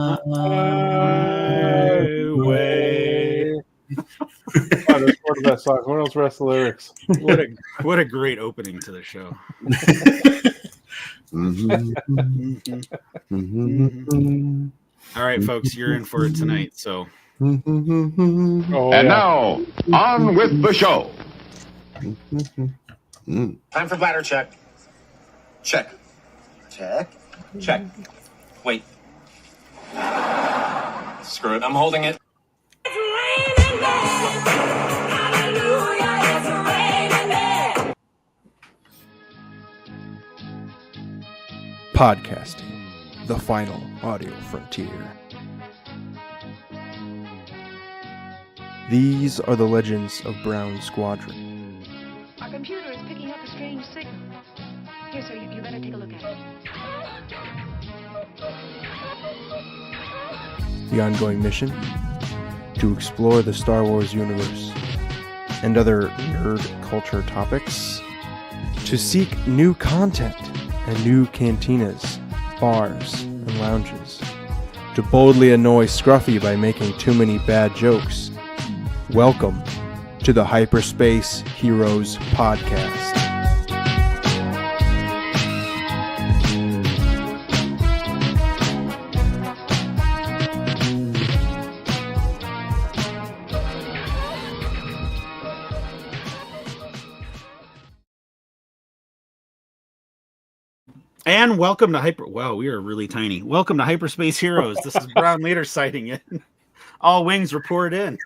Way. That's part of that song. What else? Rest the lyrics. What a great opening to the show. All right, folks, you're in for it tonight. So, Now on with the show. Time for bladder check. Check. Check. Check. Wait. Screw it. I'm holding it. Podcasting, the final audio frontier. These are the legends of Brown Squadron. Our computer is picking up a strange signal. Here, sir, you better take a look at it. The ongoing mission? To explore the Star Wars universe and other nerd culture topics. To seek new content and new cantinas, bars, and lounges. To boldly annoy Scruffy by making too many bad jokes. Welcome to the Hyperspace Heroes Podcast. and welcome to Wow, we are really tiny. Welcome to Hyperspace Heroes. This is Brown Leader sighting in. All wings report in.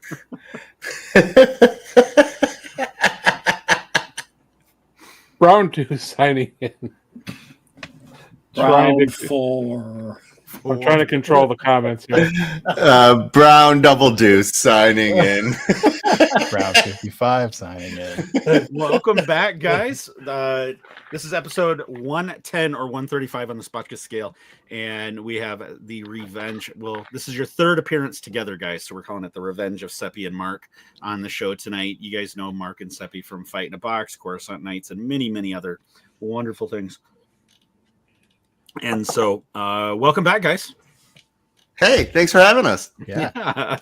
Brown 2 signing in. Brown 4. I'm trying to control the comments here. Brown Double Deuce signing in. Brown 55 signing in. Welcome back, guys. This is episode 110 or 135 on the Spotka scale, and we have the revenge. Well, this is your third appearance together, guys, so we're calling it the revenge of Seppy and Mark on the show tonight. You guys know Mark and Seppy from Fight in a Box, Coruscant Nights, and many, many other wonderful things. And so, welcome back, guys. Hey, thanks for having us. Yeah.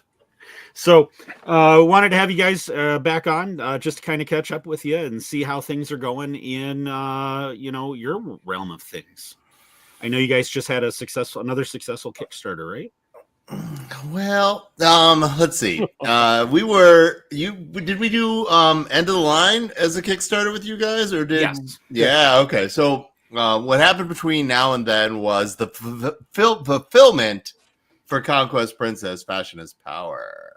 So, wanted to have you guys back on just to kind of catch up with you and see how things are going in, your realm of things. I know you guys just had another successful Kickstarter, right? Well, let's see. Did we do End of the Line as a Kickstarter with you guys, or did? Yes. Yeah. Okay. So, what happened between now and then was the fulfillment for Conquest Princess: Fashion is Power.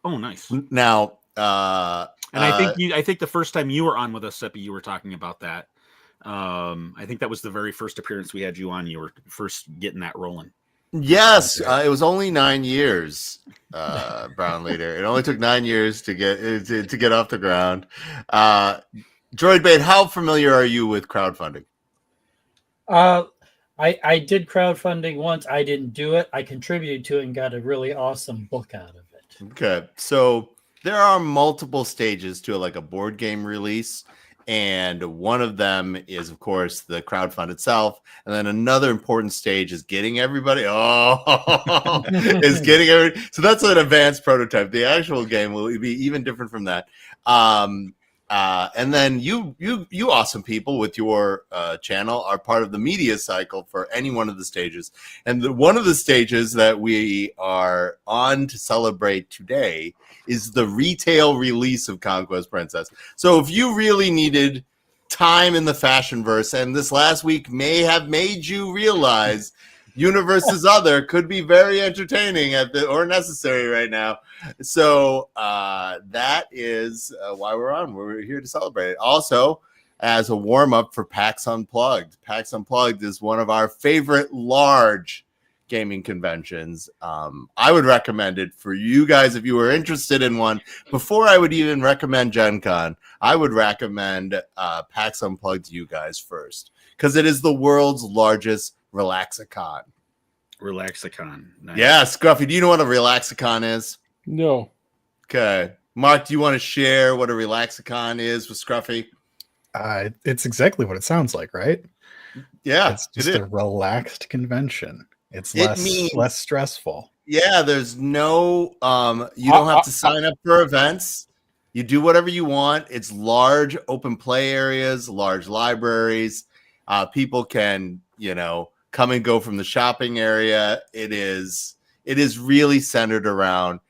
Oh, nice. Now, and I think the first time you were on with us, Seppy, you were talking about that. I think that was the very first appearance we had you on. You were first getting that rolling. Yes, it was only 9 years, Brown Leader. It only took 9 years to get off the ground. Droidbait, how familiar are you with crowdfunding? I did crowdfunding once. I didn't do it. I contributed to it and got a really awesome book out of it. Okay, so there are multiple stages to a board game release, and one of them is, of course, the crowdfund itself, and then another important stage is getting everybody. So that's an advanced prototype. The actual game will be even different from that. And then you awesome people with your channel are part of the media cycle for any one of the stages. And one of the stages that we are on to celebrate today is the retail release of Conquest Princess. So if you really needed time in the Fashionverse, and this last week may have made you realize Universe's Other could be very entertaining or necessary right now. So that is why we're on. We're here to celebrate it. Also, as a warm-up for PAX Unplugged. PAX Unplugged is one of our favorite large gaming conventions. I would recommend it for you guys if you were interested in one. Before I would even recommend Gen Con, I would recommend PAX Unplugged to you guys first, because it is the world's largest Relaxicon. Nice. Yeah, Scruffy, do you know what a Relaxicon is? No. Okay. Mark, do you want to share what a Relaxicon is with Scruffy? It's exactly what it sounds like, right? Yeah, it's just a relaxed convention. It's It less means- less stressful. Yeah, there's no you don't have to sign up for events. You do whatever you want. It's large open play areas, large libraries. People can, come and go from the shopping area. It is really centered around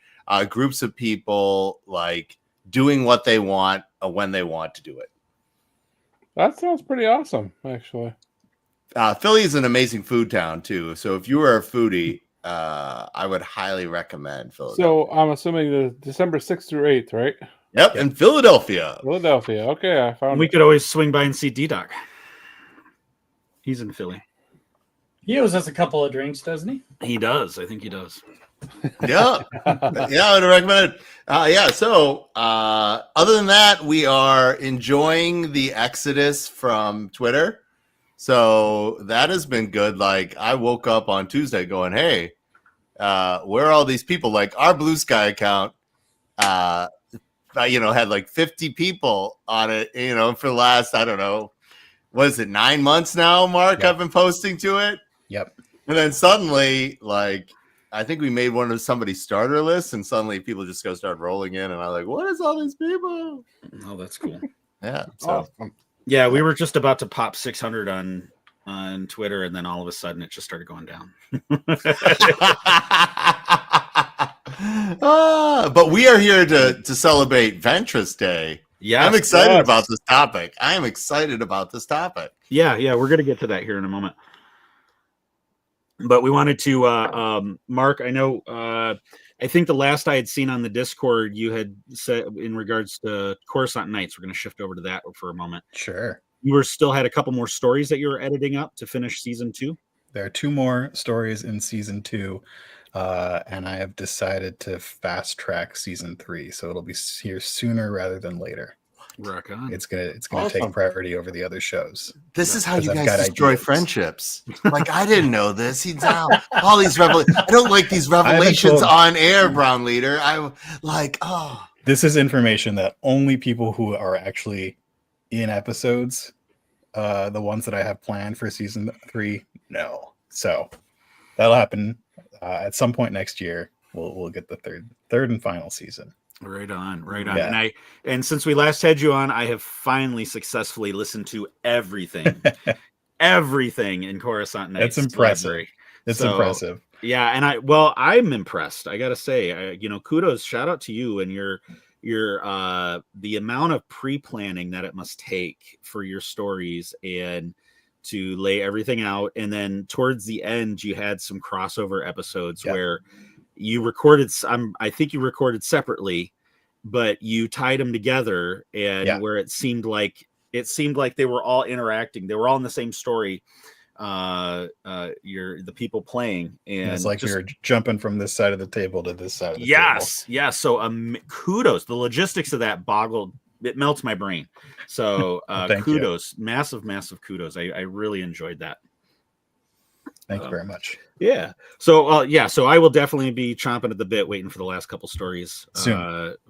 groups of people like doing what they want when they want to do it. That sounds pretty awesome, actually. Philly is an amazing food town too. So if you were a foodie, I would highly recommend Philadelphia. So I'm assuming the December 6th through 8th, right? Yep, in Philadelphia. Philadelphia. Okay, I found We it. could always swing by and see D-Doc. He's in Philly. He owes us a couple of drinks, doesn't he? He does. I think he does. Yeah, I would recommend it. So other than that, we are enjoying the exodus from Twitter. So that has been good. Like I woke up on Tuesday going, "Hey, where are all these people?" Like our Blue Sky account, had like 50 people on it. For the last, I don't know, what is it, 9 months now? Mark, Yep. I've been posting to it. Yep. And then suddenly, like, I think we made one of somebody's starter lists, and suddenly people just start rolling in, and I'm like, "What is all these people?" Oh, that's cool. Yeah. So Awesome. Yeah, we were just about to pop 600 on Twitter, and then all of a sudden it just started going down. but we are here to celebrate Ventress Day. Yeah, I'm excited Yes. about this topic. I am excited about this topic. Yeah, we're gonna get to that here in a moment. But we wanted to, Mark. I know. I think the last I had seen on the Discord, you had said in regards to Coruscant Nights. We're going to shift over to that for a moment. Sure. You were still had a couple more stories that you were editing up to finish season 2. There are 2 more stories in season 2, and I have decided to fast track season 3, so it'll be here sooner rather than later. Rock on. It's gonna Awesome. take priority over the other shows. This is how you Because I've guys got destroy ideas. friendships. Like I didn't know this. He's now all these revelations. I don't like these revelations told- on air, Brown Leader. I'm like, oh, This is information that only people who are actually in episodes, the ones that I have planned for season 3, know. So that'll happen at some point next year. We'll get the third and final season. Right on. Yeah. And since we last had you on, I have finally successfully listened to everything in Coruscant Nights. That's impressive. library. It's So, impressive. Yeah, and I'm impressed. I gotta say, kudos, shout out to you and your the amount of pre-planning that it must take for your stories and to lay everything out. And then towards the end, you had some crossover episodes where you recorded. I think you recorded separately, but you tied them together, and where it seemed like they were all interacting. They were all in the same story. You're the people playing, and It's like you're jumping from this side of the table to this side of the table. Yes. So kudos. The logistics of that it melts my brain. So kudos, massive kudos. I really enjoyed that. Thank you very much. Yeah. So I will definitely be chomping at the bit, waiting for the last couple stories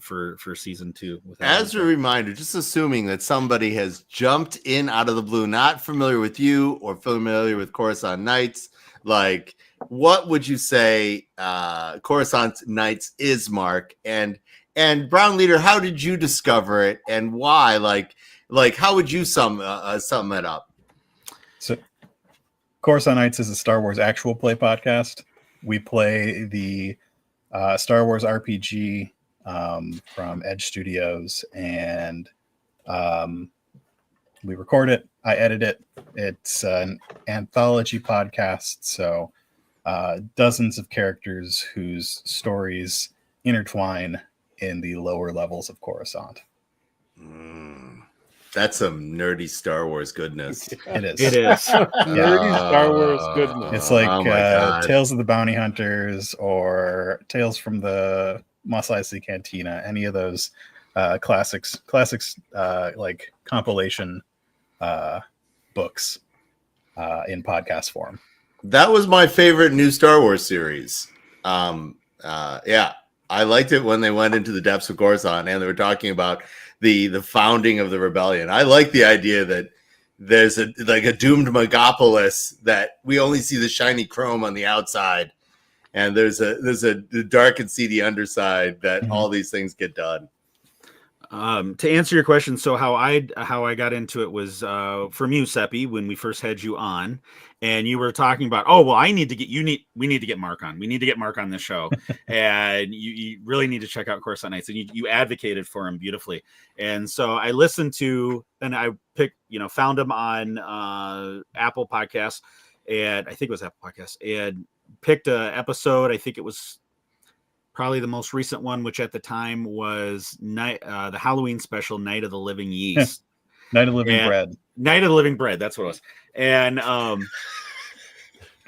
for season 2. As a reminder, just assuming that somebody has jumped in out of the blue, not familiar with you or familiar with Coruscant Nights, like what would you say Coruscant Nights is, Mark? And Brown Leader, how did you discover it and why? Like how would you sum it up? So Coruscant Nights is a Star Wars actual play podcast. We play the Star Wars RPG from Edge Studios, and we record it. I edit it. It's an anthology podcast, so dozens of characters whose stories intertwine in the lower levels of Coruscant. That's some nerdy Star Wars goodness. It is. Nerdy Star Wars goodness. It's like Oh my God. Tales of the Bounty Hunters or Tales from the Mos Eisley Cantina. Any of those classics like compilation books in podcast form. That was my favorite new Star Wars series. I liked it when they went into the depths of Coruscant and they were talking about the founding of the rebellion. I like the idea that there's a doomed megapolis that we only see the shiny chrome on the outside, and there's a dark and seedy underside that all these things get done. To answer your question, so how I got into it was from you, Seppy, when we first had you on, and you were talking about, oh well, we need to get Mark on. We need to get Mark on this show, and you really need to check out Coruscant Nights, and you advocated for him beautifully. And so I listened to, and I found him on Apple Podcasts, and I think it was Apple Podcasts, and picked a episode. I think it was probably the most recent one, which at the time was the Halloween special, Night of the Living Yeast. Night of the Living Bread. Night of the Living Bread. That's what it was. And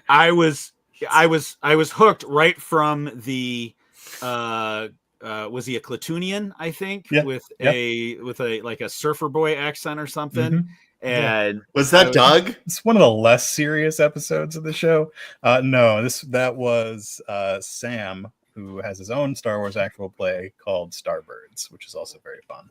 I was hooked right from the was he a Clatunian, I think, with a like a surfer boy accent or something. And was that Doug? It's one of the less serious episodes of the show. No, that was Sam, who has his own Star Wars actual play called Starbirds, which is also very fun.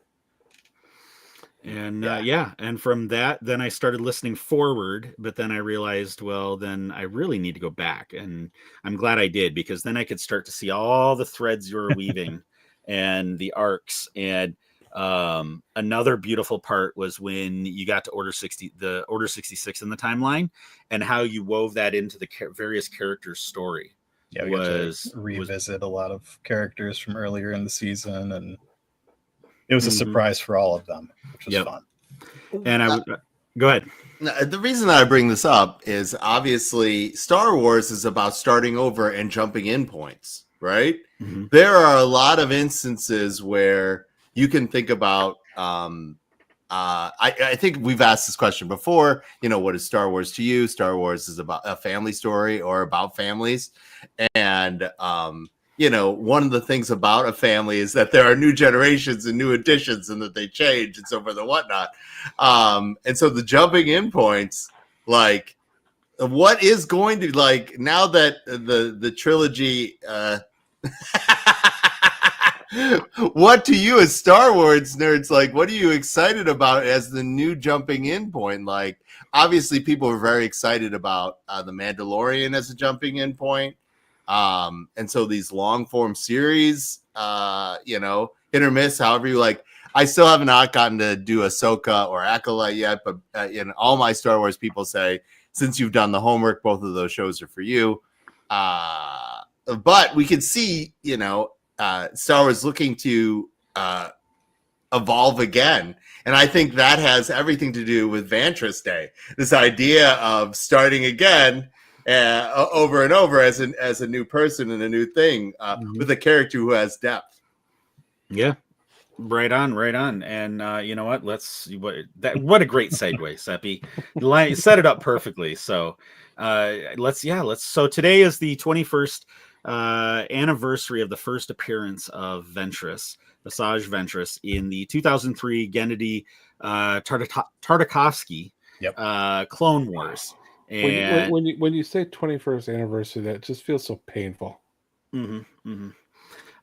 And and from that, then I started listening forward, but then I realized, well, then I really need to go back, and I'm glad I did, because then I could start to see all the threads you were weaving and the arcs. And another beautiful part was when you got to Order 66 in the timeline, and how you wove that into the various characters' story. Yeah, we got to revisit a lot of characters from earlier in the season, and it was a surprise for all of them, which was fun. And I would go ahead. The reason I bring this up is obviously Star Wars is about starting over and jumping in points, right? There are a lot of instances where you can think about. I think we've asked this question before. What is Star Wars to you? Star Wars is about a family story or about families. And, one of the things about a family is that there are new generations and new additions, and that they change and so forth and whatnot. And so the jumping in points, like, what is going to, like, now that the trilogy, what to you as Star Wars nerds, like, what are you excited about as the new jumping in point? Like, obviously people are very excited about the Mandalorian as a jumping in point. And so these long form series, hit or miss, however you like. I still have not gotten to do Ahsoka or Acolyte yet, but all my Star Wars people say, since you've done the homework, both of those shows are for you. But we can see, Star Wars looking to evolve again. And I think that has everything to do with Vantress Day. This idea of starting again over and over as a new person and a new thing with a character who has depth. Yeah. Right on. And you know what? What a great segue, Seppy. Set it up perfectly. So let's so today is the 21st anniversary of the first appearance of Ventress, Asajj Ventress, in the 2003 Gennady Tartakovsky Clone Wars. And when you say 21st anniversary, that just feels so painful.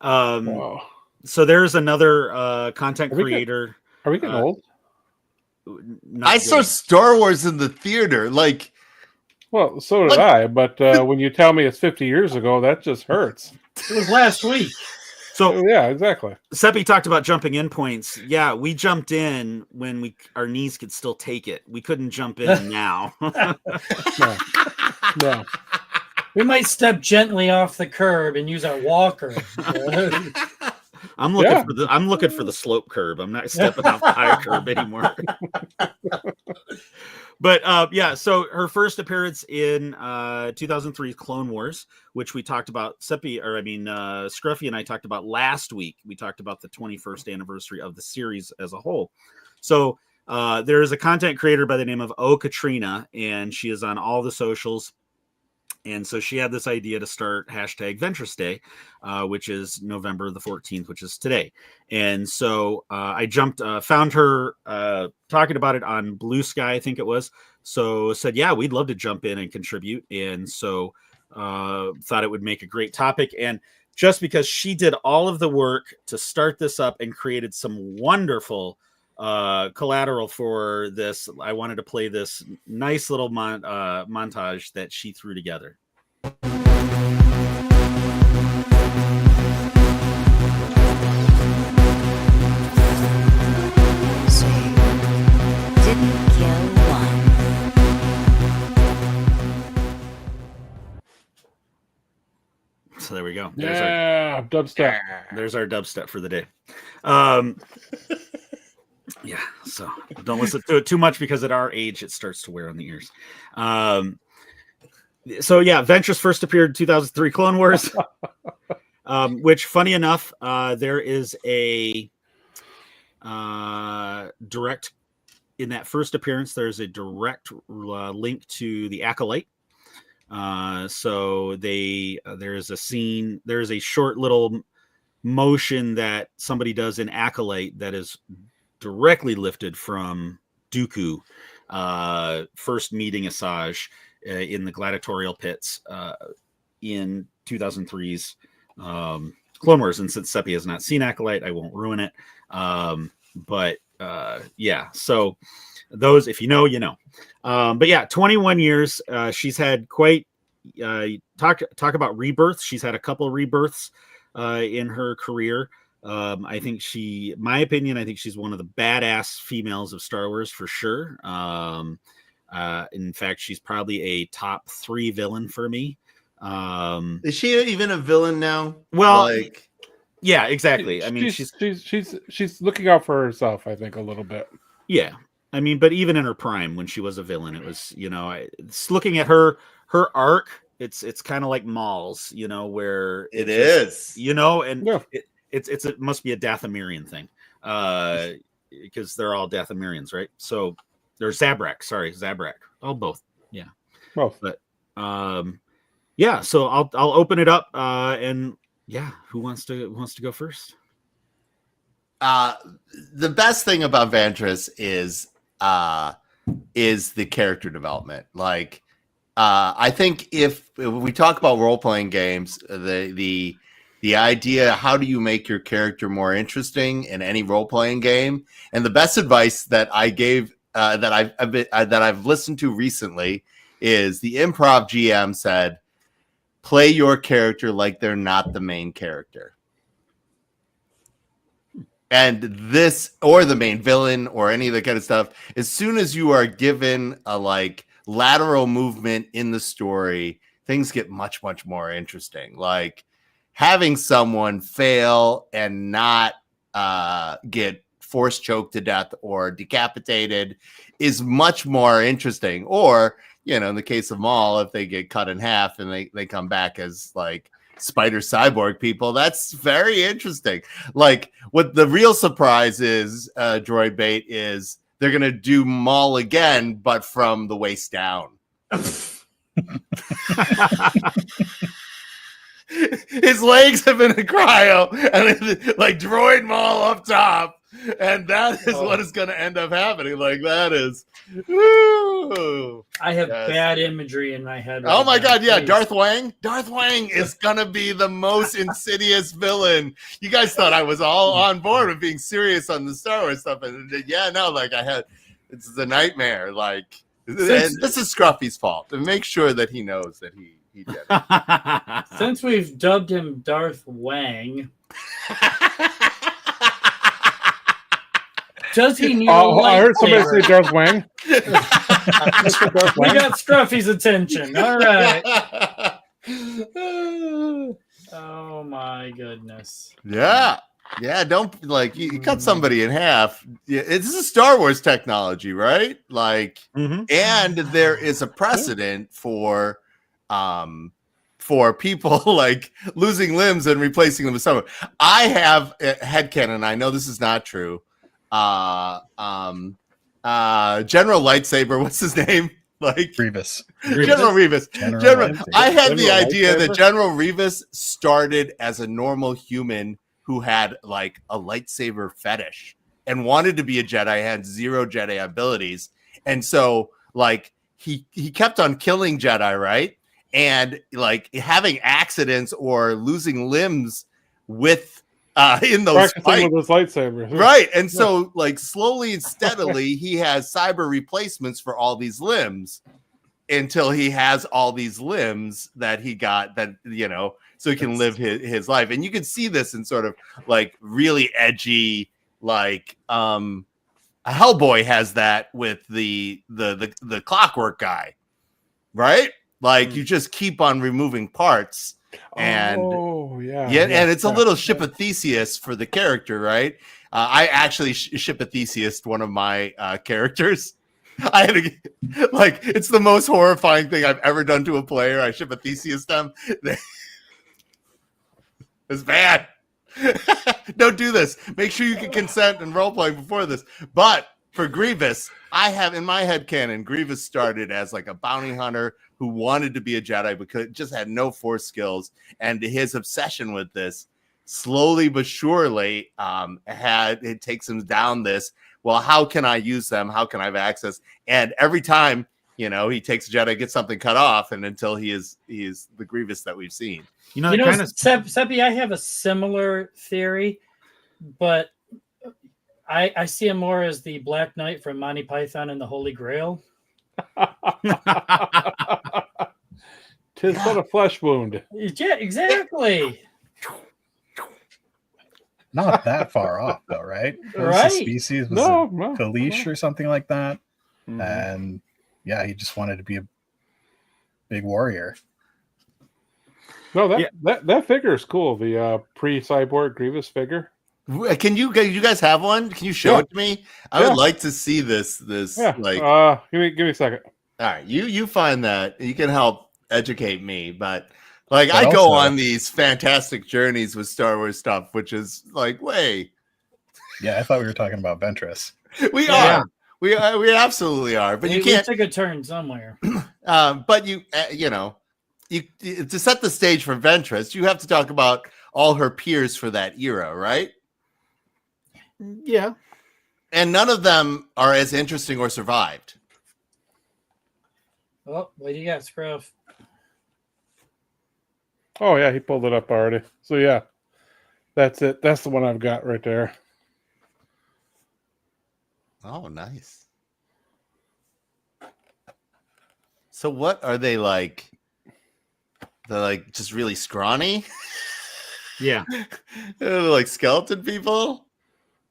Wow. So there's another content creator. Are we getting old? I saw Star Wars in the theater. Like, well, so did I. But when you tell me it's 50 years ago, that just hurts. It was last week. So yeah, exactly. Seppi talked about jumping in points. Yeah, we jumped in when our knees could still take it. We couldn't jump in now. No. We might step gently off the curb and use our walker. I'm looking for the slope curb. I'm not stepping off the high curb anymore. But so her first appearance in 2003's Clone Wars, which we talked about, Scruffy and I talked about last week. We talked about the 21st anniversary of the series as a whole. So there is a content creator by the name of O Katrina, and she is on all the socials. And so she had this idea to start hashtag Ventress Day, which is November the 14th, which is today. And so I found her talking about it on Blue Sky, I think it was. So said, yeah, we'd love to jump in and contribute. And so thought it would make a great topic. And just because she did all of the work to start this up and created some wonderful collateral for this, I wanted to play this nice little montage that she threw together. So didn't kill one. So there we go. Dubstep. There's our dubstep for the day. Yeah, so don't listen to it too much because at our age it starts to wear on the ears. So yeah, Ventress first appeared in 2003 Clone Wars, which, funny enough, there is a direct in that first appearance. There's a direct link to the Acolyte. So there is a scene. There is a short little motion that somebody does in Acolyte that is directly lifted from Dooku, first meeting Asajj in the gladiatorial pits in 2003's Clone Wars. And since Seppy has not seen Acolyte, I won't ruin it. But yeah, so those, if you know, you know. But yeah, 21 years. She's had quite talk about rebirth. She's had a couple of rebirths in her career. I think my opinion, I think she's one of the badass females of Star Wars for sure. In fact, she's probably a top 3 villain for me. Is she even a villain now? Well, like, yeah, exactly. I mean, she's looking out for herself, I think, a little bit. Yeah. I mean, but even in her prime, when she was a villain, it was, it's looking at her arc. It's kind of like Maul's, where it is, and yeah. It must be a Dathomirian thing, because they're all Dathomirians, right? So there's Zabrak. Oh, both, yeah, both. But yeah. So I'll open it up, and yeah, who wants to go first? The best thing about Ventress is the character development. Like, I think if we talk about role-playing games, the idea, how do you make your character more interesting in any role-playing game? And the best advice that I gave, that I've listened to recently, is the improv GM said, play your character like they're not the main character. And this, or the main villain, or any of that kind of stuff, as soon as you are given a lateral movement in the story, things get much, much more interesting. Like, having someone fail and not get force choked to death or decapitated is much more interesting. Or, in the case of Maul, if they get cut in half and they come back as spider cyborg people, that's very interesting. Like, what the real surprise is, Droid Bait, is they're gonna do Maul again, but from the waist down. His legs have been in cryo, and droid Maul up top, and that is what is going to end up happening. That is, woo. I have bad imagery in my head. Oh my god, yeah, Darth Wang is going to be the most insidious villain. You guys thought I was all on board with being serious on the Star Wars stuff, and it's the nightmare. And this is Scruffy's fault, and make sure that he knows that he did it. Since we've dubbed him Darth Wang, does he need a lightsaber? I heard somebody say Darth Wang. We got Scruffy's attention. All right. Oh my goodness. Yeah. Don't you cut somebody in half. Yeah, this is Star Wars technology, right? And there is a precedent for people losing limbs and replacing them with someone. I have a headcanon. I know this is not true. General Lightsaber, what's his name? Revis. General Revis. General I had the idea that General Revis started as a normal human who had a lightsaber fetish and wanted to be a Jedi, had 0 Jedi abilities. And so he kept on killing Jedi, right? And having accidents or losing limbs with in those Practicing fights. with his lightsabers. Right. And so, like, slowly and steadily, he has cyber replacements for all these limbs until he has all these limbs that he got that, so he can live his life. And you can see this in sort of like really edgy, like, Hellboy has that with the clockwork guy, right? Like, you just keep on removing parts. And and it's a little Ship of Theseus for the character, right? I actually Ship of Theseus one of my characters. I had to, like, it's the most horrifying thing I've ever done to a player. I Ship of Theseus them. It's bad. Don't do this. Make sure you can consent and role play before this. But for Grievous, I have in my head canon, Grievous started as like a bounty hunter who wanted to be a Jedi but just had no force skills, and his obsession with this slowly but surely it takes him down this. Well, how can I use them? How can I have access? And every time, he takes a Jedi, gets something cut off, and until he is the Grievous that we've seen. Seppy, I have a similar theory, but I see him more as the Black Knight from Monty Python and the Holy Grail. Tis but a flesh wound. Yeah, exactly. Not that far off, though, right? Right. Species was Kalish or something like that, and yeah, he just wanted to be a big warrior. No, that figure is cool. The pre-cyborg Grievous figure. Can you guys have one? Can you show it to me? I would like to see this. Like, give me a second. All right, you find that you can help educate me, but like I go on these fantastic journeys with Star Wars stuff, which is like way. Yeah, I thought we were talking about Ventress. We are. We absolutely are. But you can't take a turn somewhere. But you to set the stage for Ventress, you have to talk about all her peers for that era, right? Yeah. And none of them are as interesting or survived. Oh, what do you got, Scruff? Oh, yeah, he pulled it up already. So, yeah, that's it. That's the one I've got right there. Oh, nice. So what are they like? They're like just really scrawny? Yeah. They're like skeleton people?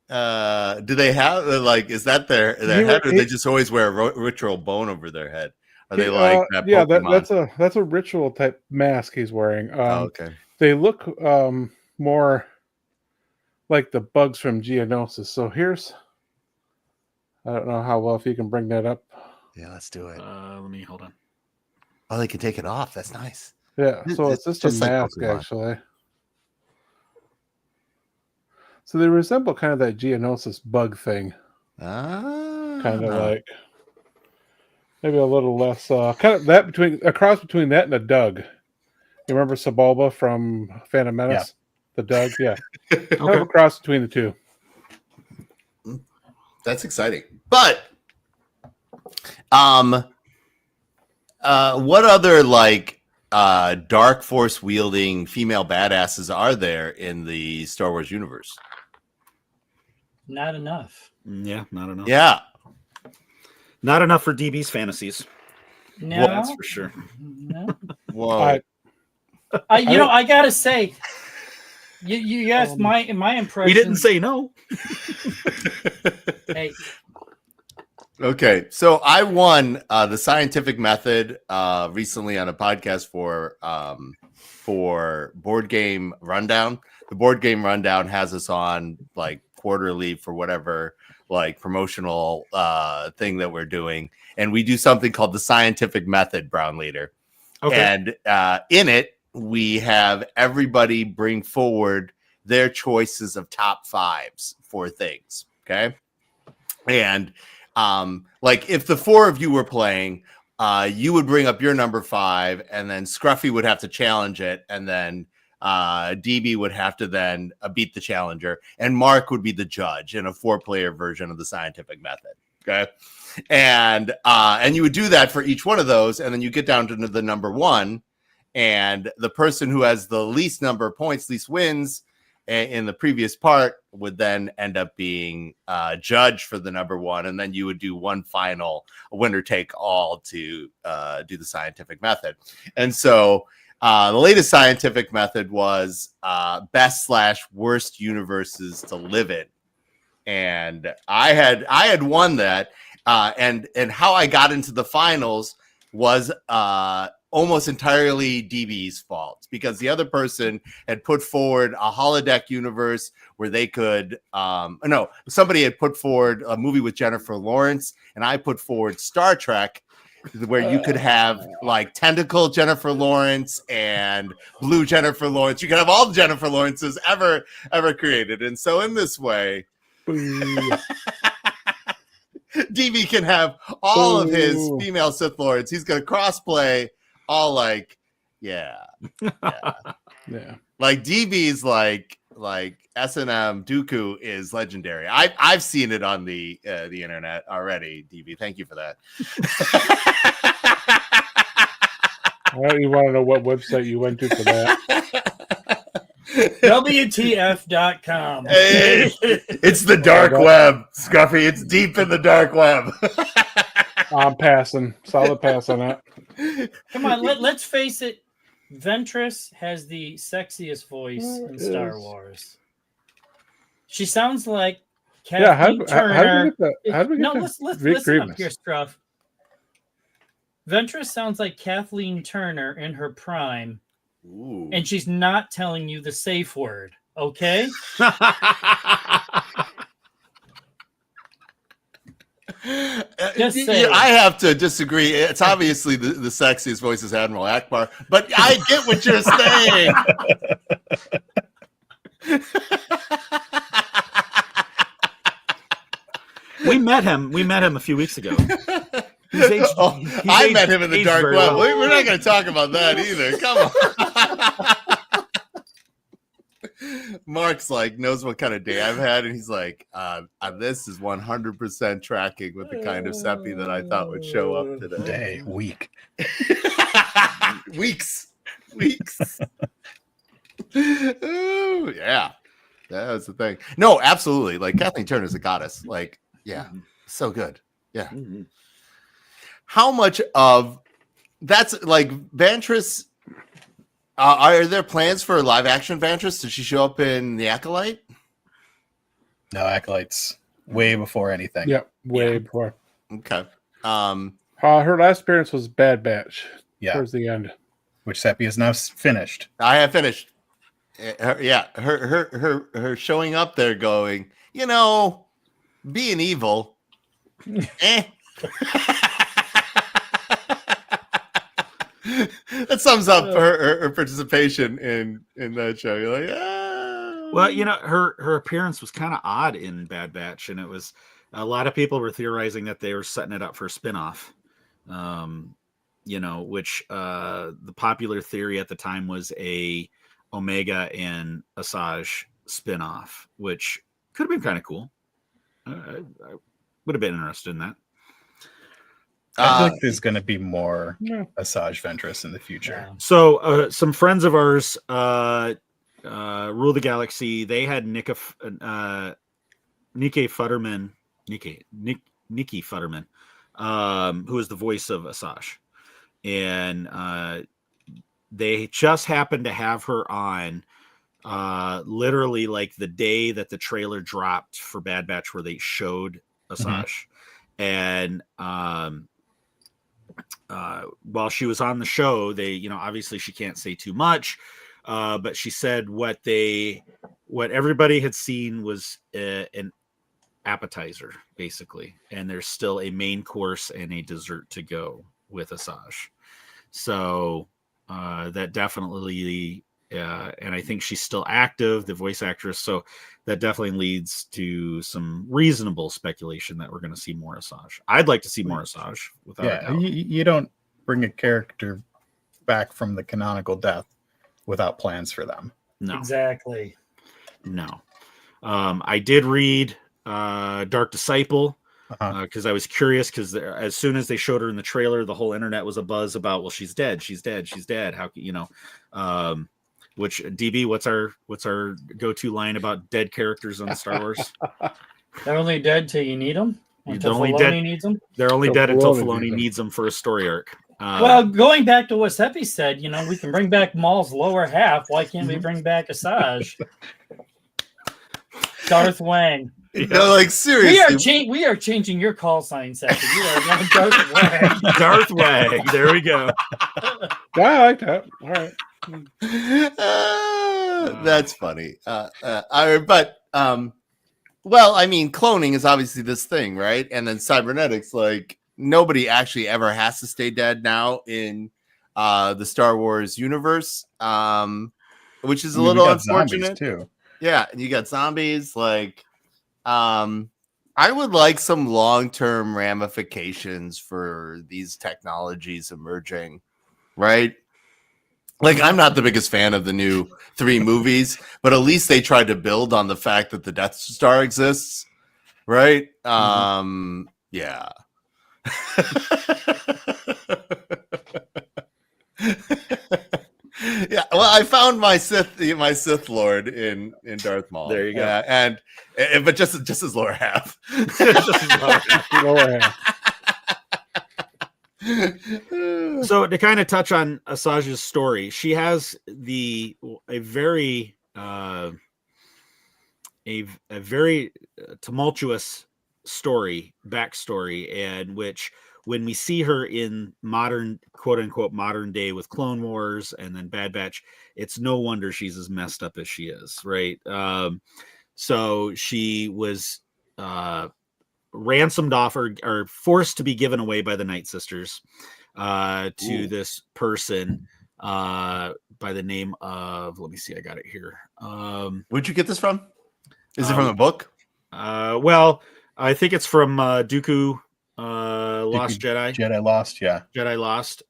Do they have, like, is that their head, or they just always wear a ritual bone over their head? Are they like that? Yeah, that's a ritual type mask he's wearing. Okay. They look more like the bugs from Geonosis. So here's, I don't know how well if you can bring that up. Yeah, let's do it. Let me hold on. Oh, they can take it off. That's nice. Yeah, so it's just a mask actually. So they resemble kind of that Geonosis bug thing. Kind of like maybe a little less kind of that a cross between that and a Doug. You remember Sebulba from Phantom Menace? Yeah. The Doug, yeah. Kind of a cross between the two. That's exciting. But what other like dark force wielding female badasses are there in the Star Wars universe? Not enough. Yeah, not enough. Yeah. Not enough for DB's fantasies. No. Well, that's for sure. No. Whoa. I gotta say, you guys, my impression. We didn't say no. Hey. Okay, so I won the scientific method recently on a podcast for Board Game Rundown. The Board Game Rundown has us on like quarterly for whatever like promotional thing that we're doing, and we do something called the scientific method, Brown Leader. Okay. And in it, we have everybody bring forward their choices of top fives for things. Okay, and like if the four of you were playing, you would bring up your number 5, and then Scruffy would have to challenge it, and then DB would have to then beat the challenger, and Mark would be the judge in a 4-player version of the scientific method. Okay, and you would do that for each one of those, and then you get down to the number 1, and the person who has the least number of points, least wins, in the previous part would then end up being judged for the number one, and then you would do one final winner take all to do the scientific method. And so the latest scientific method was best/worst universes to live in, and I had won that, and how I got into the finals was almost entirely DB's fault, because the other person had put forward a holodeck universe where they could somebody had put forward a movie with Jennifer Lawrence, and I put forward Star Trek, where you could have like tentacle Jennifer Lawrence and blue Jennifer Lawrence. You could have all the Jennifer Lawrences ever created. And so in this way, DB can have all of his female Sith Lords. He's going to crossplay all like, yeah. Like DB's like S&M Dooku is legendary. I've seen it on the internet already. DB, thank you for that. You want to know what website you went to for that? WTF.com. Hey, it's the dark web, Scuffy. It's deep in the dark web. I'm passing. Solid pass on that. Come on, let's face it. Ventress has the sexiest voice in Star Wars. She sounds like Kathleen Turner. How do we get let's listen up here, Struff. Ventress sounds like Kathleen Turner in her prime. Ooh. And she's not telling you the safe word, okay? I have to disagree. It's obviously the sexiest voice is Admiral Akbar, but I get what you're saying. We met him a few weeks ago. I met him in the dark web. We're not going to talk about that either. Come on. Mark's like knows what kind of day I've had, and he's like, "This is 100% tracking with the kind of Seppy that I thought would show up today." Weeks. Ooh, yeah, that was the thing. No, absolutely. Like Kathleen Turner's a goddess. Like, yeah, so good. Yeah. Mm-hmm. How much of that's like Ventress? Are there plans for live action Ventress? Did she show up in The Acolyte? No, Acolyte's way before anything. Yep, way before. Okay. Her last appearance was Bad Batch. Yeah. Towards the end. Which Seppy is now finished. I have finished. Her showing up there going, being evil. That sums up her participation in that show. You're like, Well, her appearance was kind of odd in Bad Batch, and it was a lot of people were theorizing that they were setting it up for a spinoff. Which the popular theory at the time was a Omega and Asajj spinoff, which could have been kind of cool. I would have been interested in that. I think there's going to be more Asajj Ventress in the future. So some friends of ours, Rule the Galaxy, they had Nikki Futterman, who is the voice of Asajj. And they just happened to have her on literally like the day that the trailer dropped for Bad Batch, where they showed Asajj. And while she was on the show, they, obviously she can't say too much, but she said what everybody had seen was an appetizer, basically, and there's still a main course and a dessert to go with Asajj. So that definitely, and I think she's still active, the voice actress. So that definitely leads to some reasonable speculation that we're going to see more Asajj. I'd like to see more Asajj. Without a doubt. You don't bring a character back from the canonical death without plans for them. No, exactly. No. I did read Dark Disciple because I was curious, because as soon as they showed her in the trailer, the whole internet was abuzz about, well, she's dead. How Which DB, what's our go-to line about dead characters on Star Wars? They're only dead till you need them. Until only Filoni dead- needs them. They're only So dead until Filoni Filoni needs needs them for a story arc. Well, going back to what Seppy said, we can bring back Maul's lower half. Why can't we bring back Asajj? Darth Wang. No, like seriously. We are changing your call sign, Seppy. You are now Darth Wang. Darth Wang. There we go. Yeah, I like that. All right. That's funny. Well, I mean, cloning is obviously this thing, right? And then cybernetics, like nobody actually ever has to stay dead now in the Star Wars universe, which is a little unfortunate too. Yeah, and you got zombies. Like, I would like some long-term ramifications for these technologies emerging, right? Like, I'm not the biggest fan of the new 3 movies, but at least they tried to build on the fact that the Death Star exists, right? Yeah. Yeah, well, I found my Sith Lord in Darth Maul. There you go. And but just his lower half. Lower half. So to kind of touch on Asajj's story, she has a very tumultuous backstory, and which when we see her in modern, quote unquote, modern day with Clone Wars and then Bad Batch, it's no wonder she's as messed up as she is, right? So she was ransomed off or forced to be given away by the Night Sisters to this person by the name of, let me see, I got it here. Where'd you get this from? Is it from a book? Well, I think it's from Dooku Lost Jedi. Jedi Lost, yeah. Jedi Lost.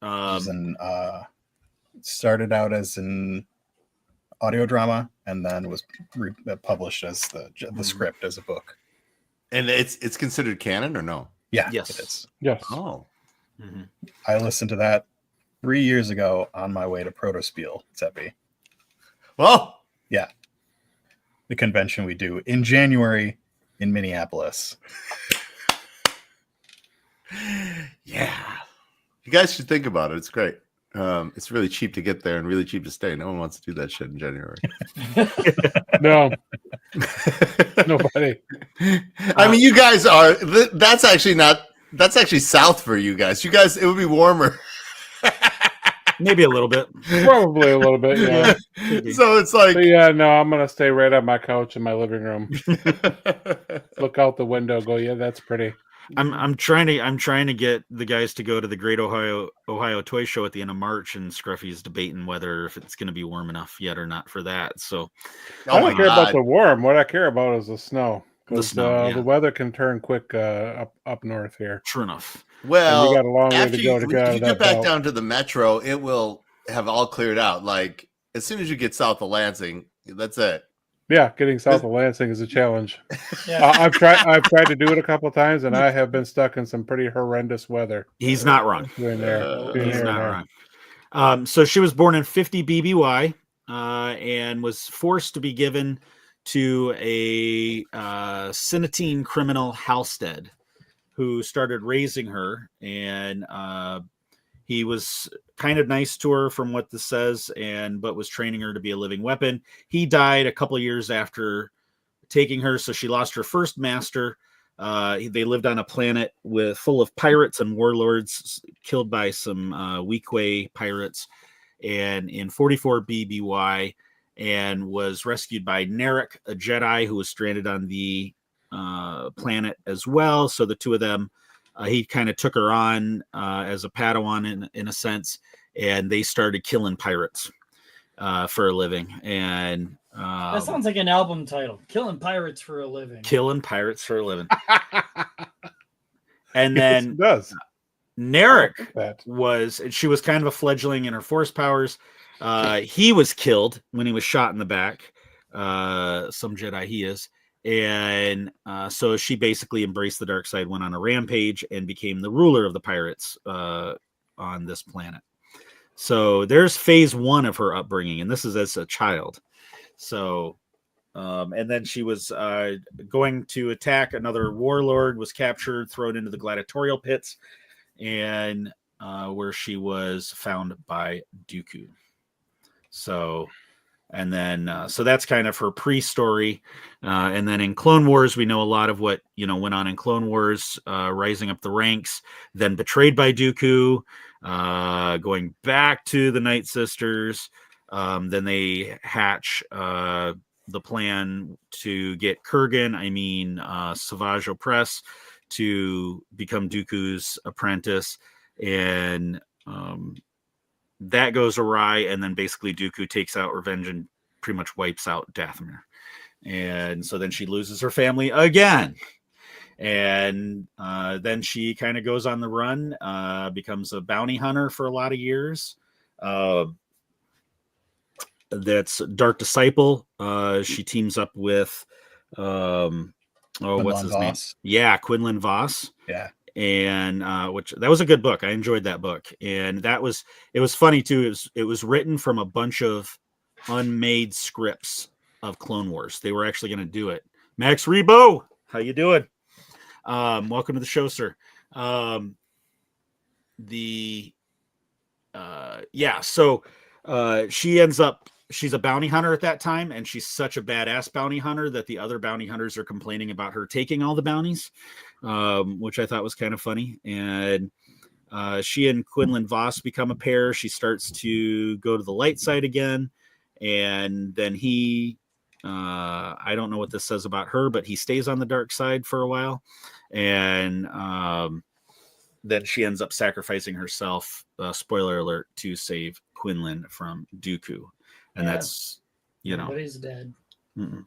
Started out as an audio drama and then was published as the script as a book. And it's considered canon or no? Yeah, yes, it is. Yes. Oh, I listened to that 3 years ago on my way to Protospiel, Seppy. Well, yeah, the convention we do in January in Minneapolis. Yeah, you guys should think about it. It's great. It's really cheap to get there and really cheap to stay. No one wants to do that shit in January. No. Nobody. I mean, you guys are. That's actually south for you guys. You guys, it would be warmer. Maybe a little bit. Probably a little bit, yeah. So it's like, but yeah, no, I'm gonna stay right on my couch in my living room. Look out the window. Go, yeah, that's pretty. I'm trying to get the guys to go to the Great Ohio Toy Show at the end of March, and Scruffy's debating whether if it's going to be warm enough yet or not for that. So I don't care about the warm. What I care about is the snow. The snow, yeah. The weather can turn quick up north here. True enough. Well, and we got a long way to go to get out when of you get that back belt. down to the metro, it will have all cleared out. Like as soon as you get south of Lansing, that's it. Yeah, getting south of Lansing is a challenge. Yeah. I've tried to do it a couple of times, and I have been stuck in some pretty horrendous weather. He's not wrong. He's not wrong. So she was born in 50 BBY and was forced to be given to a Sinatine criminal Halstead, who started raising her, and he was kind of nice to her from what this says, but was training her to be a living weapon. He died a couple of years after taking her, so she lost her first master. They lived on a planet full of pirates and warlords killed by some Weequay pirates, and in 44 BBY, and was rescued by Narek, a Jedi who was stranded on the planet as well. So the two of them, he kind of took her on as a Padawan in a sense, and they started killing pirates for a living. And that sounds like an album title: "Killing Pirates for a Living." Killing pirates for a living. And then it does. Narek she was kind of a fledgling in her force powers. He was killed when he was shot in the back. Some Jedi he is. And so she basically embraced the dark side, went on a rampage, and became the ruler of the pirates on this planet. So there's phase 1 of her upbringing, and this is as a child. So, and then she was going to attack another warlord, was captured, thrown into the gladiatorial pits, and where she was found by Dooku. So, and then so that's kind of her pre-story, and then in Clone Wars we know a lot of what went on in Clone Wars, rising up the ranks, then betrayed by Dooku, going back to the Night Sisters, then they hatch the plan to get Savage Opress to become Dooku's apprentice, and that goes awry, and then basically Dooku takes out Revenge and pretty much wipes out Dathomir. And so then she loses her family again. And then she kind of goes on the run, becomes a bounty hunter for a lot of years. That's Dark Disciple. She teams up with, what's his name? Yeah, Quinlan Voss. Yeah. And which that was a good book. I enjoyed that book, and it was funny too. It was written from a bunch of unmade scripts of Clone Wars. They were actually going to do it. Max Rebo, how you doing? Welcome to the show, sir. So she ends up. She's a bounty hunter at that time, and she's such a badass bounty hunter that the other bounty hunters are complaining about her taking all the bounties, which I thought was kind of funny. And she and Quinlan Voss become a pair. She starts to go to the light side again, and then he, I don't know what this says about her, but he stays on the dark side for a while, and then she ends up sacrificing herself, spoiler alert, to save Quinlan from Dooku. And that's, but he's dead. And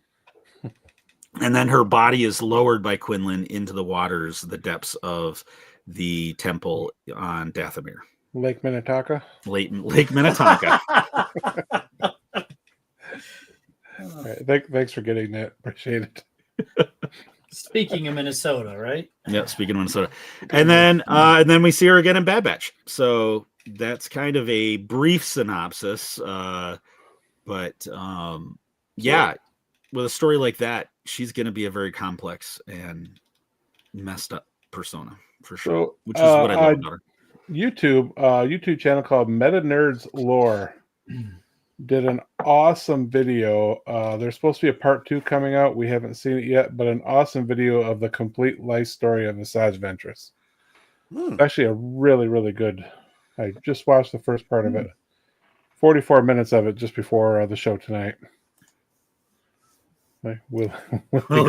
then her body is lowered by Quinlan into the waters, the depths of the temple on Dathomir. Lake Minnetonka. Lake Minnetonka. All right, thanks for getting that. Appreciate it. Speaking of Minnesota, right? Yeah, speaking of Minnesota. And then we see her again in Bad Batch. So that's kind of a brief synopsis. But with a story like that, she's going to be a very complex and messed up persona for sure, So, which is what I love about her. YouTube channel called Meta Nerds Lore did an awesome video. There's supposed to be a part 2 coming out. We haven't seen it yet, but an awesome video of the complete life story of Visage Ventress. Actually, a really, really good. I just watched the first part of it. 44 minutes of it just before the show tonight. We'll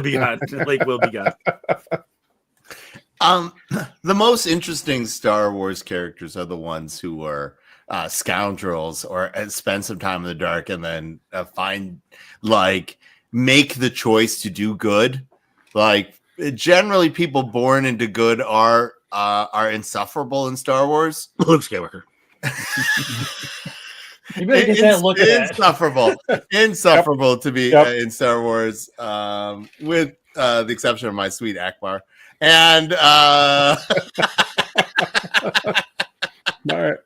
be on. Like, we'll be gone. The most interesting Star Wars characters are the ones who are scoundrels or spend some time in the dark and then make the choice to do good. Like, generally, people born into good are insufferable in Star Wars. Luke Skywalker. You better get that look at insufferable to be in Star Wars, with the exception of my sweet Akbar. And all right.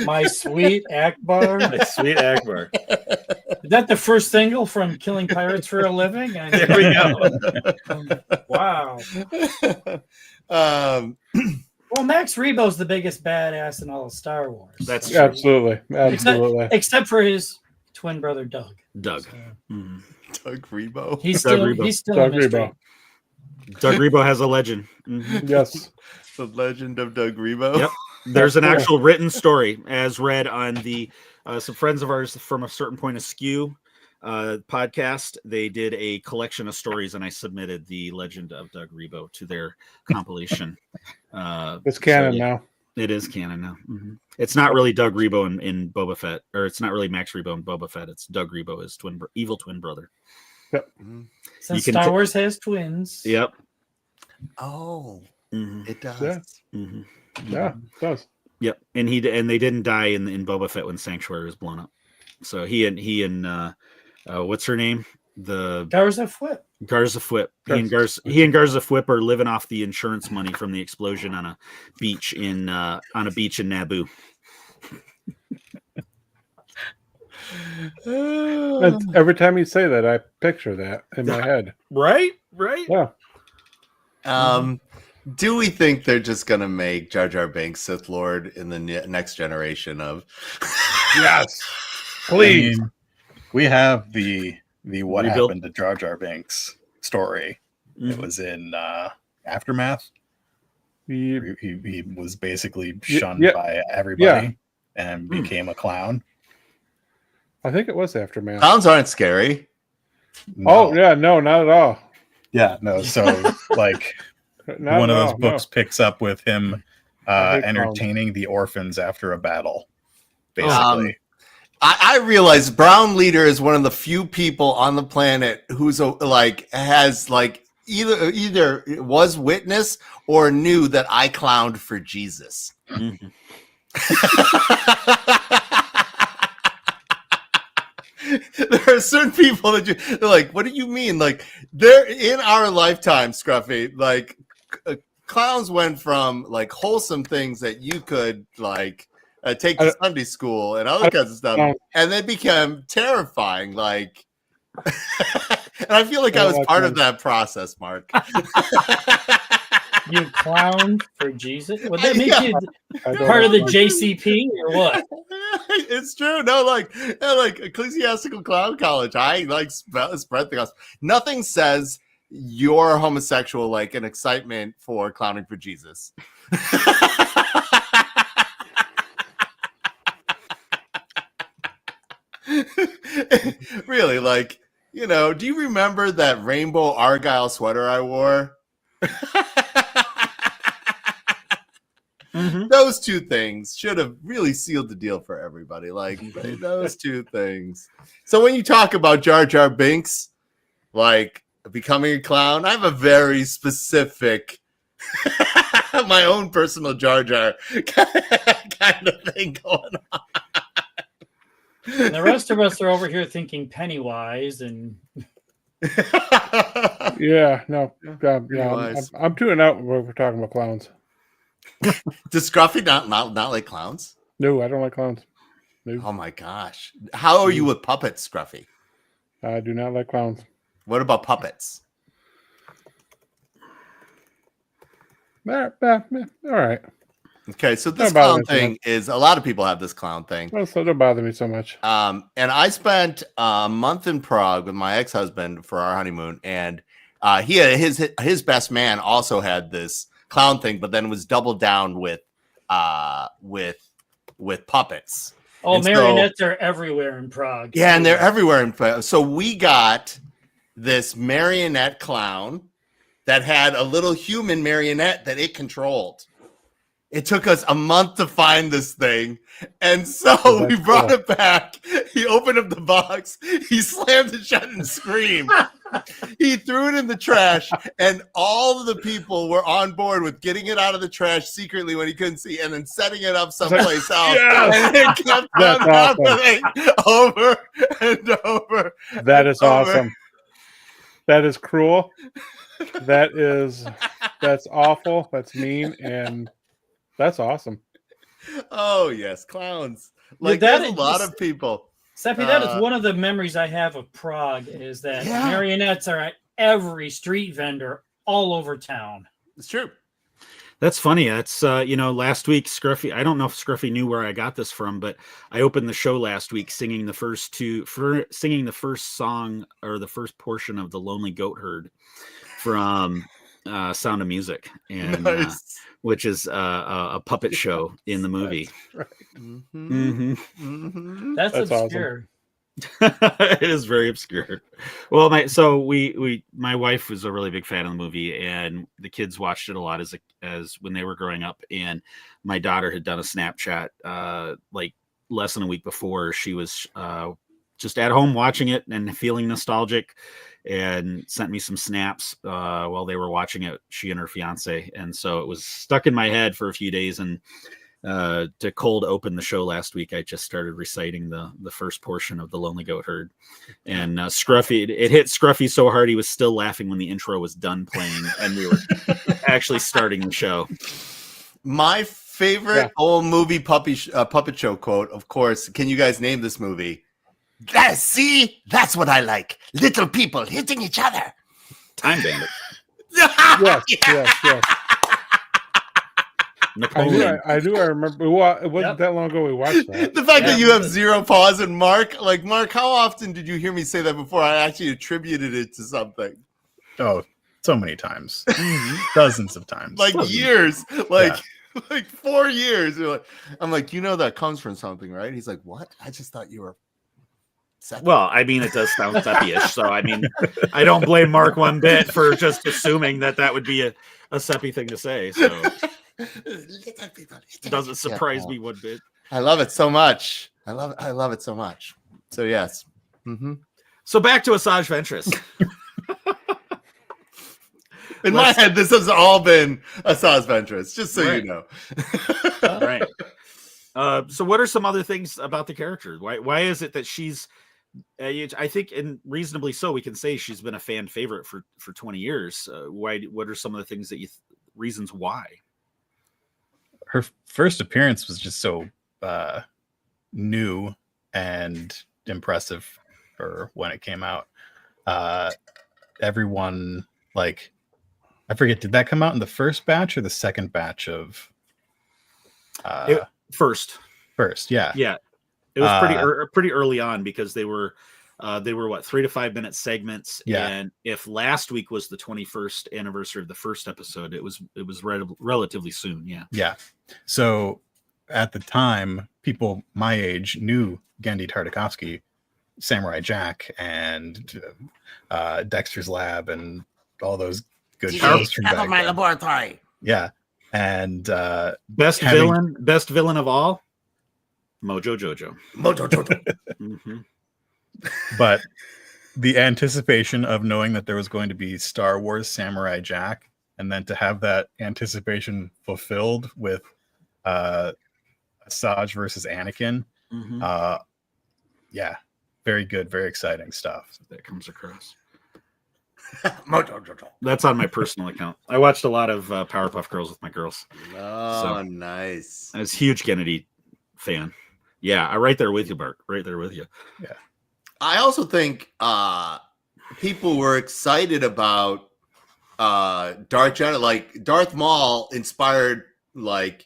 My sweet Akbar. My sweet Akbar. Is that the first single from Killing Pirates for a Living? There we go. Wow. Well, Max Rebo's the biggest badass in all of Star Wars. That's absolutely. Except for his twin brother Doug. Doug Rebo. He's still Doug Rebo. Doug Rebo has a legend. Mm-hmm. Yes. The legend of Doug Rebo. Yep. There's an actual written story as read on the some friends of ours from A Certain Point Askew podcast. They did a collection of stories, and I submitted the legend of Doug Rebo to their compilation. It's canon now. It is canon now. Mm-hmm. It's not really Doug Rebo in Boba Fett, or it's not really Max Rebo in Boba Fett. It's Doug Rebo, his evil twin brother. Yep. Mm-hmm. Since Star Wars has twins. Yep. Oh, it does. Yeah. Mm-hmm. Yeah, it does. Yep. And they didn't die in Boba Fett when Sanctuary was blown up. So he and what's her name? Garza Fwip. He and Garza Fwip are living off the insurance money from the explosion on a beach in Naboo. Every time you say that, I picture that in my head. Right. Yeah. Do we think they're just gonna make Jar Jar Binks Sith Lord in the next generation of? Yes, please. I mean, we have the what Rebuild. happened to Jar Jar Binks story. It was in Aftermath. He was basically shunned by everybody and became a clown. I think it was Aftermath. Clowns aren't scary. No. Oh yeah, no, not at all. Yeah, no. So like one of those books picks up with him entertaining the orphans after a battle. Basically. I realize Brown Leader is one of the few people on the planet who's has either was witness or knew that I clowned for Jesus. Mm-hmm. There are certain people that they're like, what do you mean? Like, they're in our lifetime, Scruffy. Like, clowns went from like wholesome things that you could like take to Sunday school and other kinds of stuff, and they became terrifying. Like, and I feel like I was part of that process, Mark. You clown for Jesus? Would that make you part of the JCP or what? It's true. No, like Ecclesiastical Clown College. I like spread the gospel. Nothing says you're homosexual like an excitement for clowning for Jesus. Really, like, you know, do you remember that rainbow Argyle sweater I wore? Mm-hmm. Those two things should have really sealed the deal for everybody. Like, those two things. So when you talk about Jar Jar Binks, like becoming a clown, I have a very specific, my own personal Jar Jar kind of thing going on. And the rest of us are over here thinking Pennywise and. Yeah, no, I'm tuning out when we're talking about clowns. Does Scruffy not like clowns? No, I don't like clowns. No. Oh my gosh. How are you with puppets, Scruffy? I do not like clowns. What about puppets? All right. Okay, so this clown thing is, a lot of people have this clown thing. Well, so it don't bother me so much. And I spent a month in Prague with my ex-husband for our honeymoon, and he had his best man also had this clown thing, but then was doubled down with puppets. Oh, and marionettes are everywhere in Prague. Yeah, and they're everywhere in Prague. So we got this marionette clown that had a little human marionette that it controlled. It took us a month to find this thing. And so we brought it back. He opened up the box. He slammed it shut and screamed. He threw it in the trash. And all of the people were on board with getting it out of the trash secretly when he couldn't see, and then setting it up someplace else. Yes! And it kept on happening over and over. That is awesome. That is cruel. That's awful. That's mean. And that's awesome. Oh yes, clowns. Like, that there's a lot of people. Seppy, that is one of the memories I have of Prague, is that marionettes are at every street vendor all over town. It's true. That's funny. That's last week Scruffy. I don't know if Scruffy knew where I got this from, but I opened the show last week singing the first song or the first portion of The Lonely Goat Herd from Sound of Music, and Nice. Which is a puppet show in the movie. That's right. That's obscure. It is very obscure. Well, my wife was a really big fan of the movie, and the kids watched it a lot as when they were growing up. And my daughter had done a Snapchat like less than a week before. She was just at home watching it and feeling nostalgic, and sent me some snaps while they were watching it, she and her fiance. And so it was stuck in my head for a few days. And to cold open the show last week, I just started reciting the first portion of The Lonely Goat Herd. And Scruffy, it hit Scruffy so hard he was still laughing when the intro was done playing and we were actually starting the show. My favorite old movie puppet show quote, of course. Can you guys name this movie? See, that's what I like. Little people hitting each other. Time Bandit. Yes, yes. Napoleon. I remember. It wasn't that long ago we watched that. The fact that you have zero pause and Mark, how often did you hear me say that before? I actually attributed it to something. Oh, so many times. Dozens of times. Years. Like 4 years. I'm like, that comes from something, right? He's like, what? I just thought you were Seppy. Well, I mean, it does sound Seppy-ish, so I mean, I don't blame Mark one bit for just assuming that would be a Seppy thing to say. So it doesn't surprise me one bit. I love it so much. I love it so much. So yes. Mm-hmm. So back to Asajj Ventress. In my head, this has all been Asajj Ventress, just so you know. Right. So what are some other things about the character? Why is it that she's I think, and reasonably so, we can say she's been a fan favorite for 20 years. What are some of the things that reasons why? Her first appearance was just so new and impressive for when it came out. Everyone, I forget, did that come out in the first batch or the second batch of First, yeah. It was pretty early on, because they were what, 3 to 5 minute segments. Yeah. And if last week was the 21st anniversary of the first episode, it was relatively soon. Yeah. So at the time, people my age knew Genndy Tartakovsky, Samurai Jack, and Dexter's Lab, and all those good shows from back then. My laboratory. Yeah. And best villain of all, Mojo Jojo. Mm-hmm. But the anticipation of knowing that there was going to be Star Wars Samurai Jack, and then to have that anticipation fulfilled with Asajj versus Anakin, very good, very exciting stuff. That comes across. That's on my personal account. I watched a lot of Powerpuff Girls with my girls. Oh, nice. I was a huge Genndy fan. Yeah, I'm right there with you, Mark. Right there with you. Yeah. I also think people were excited about Darth Jedi. Darth Maul inspired the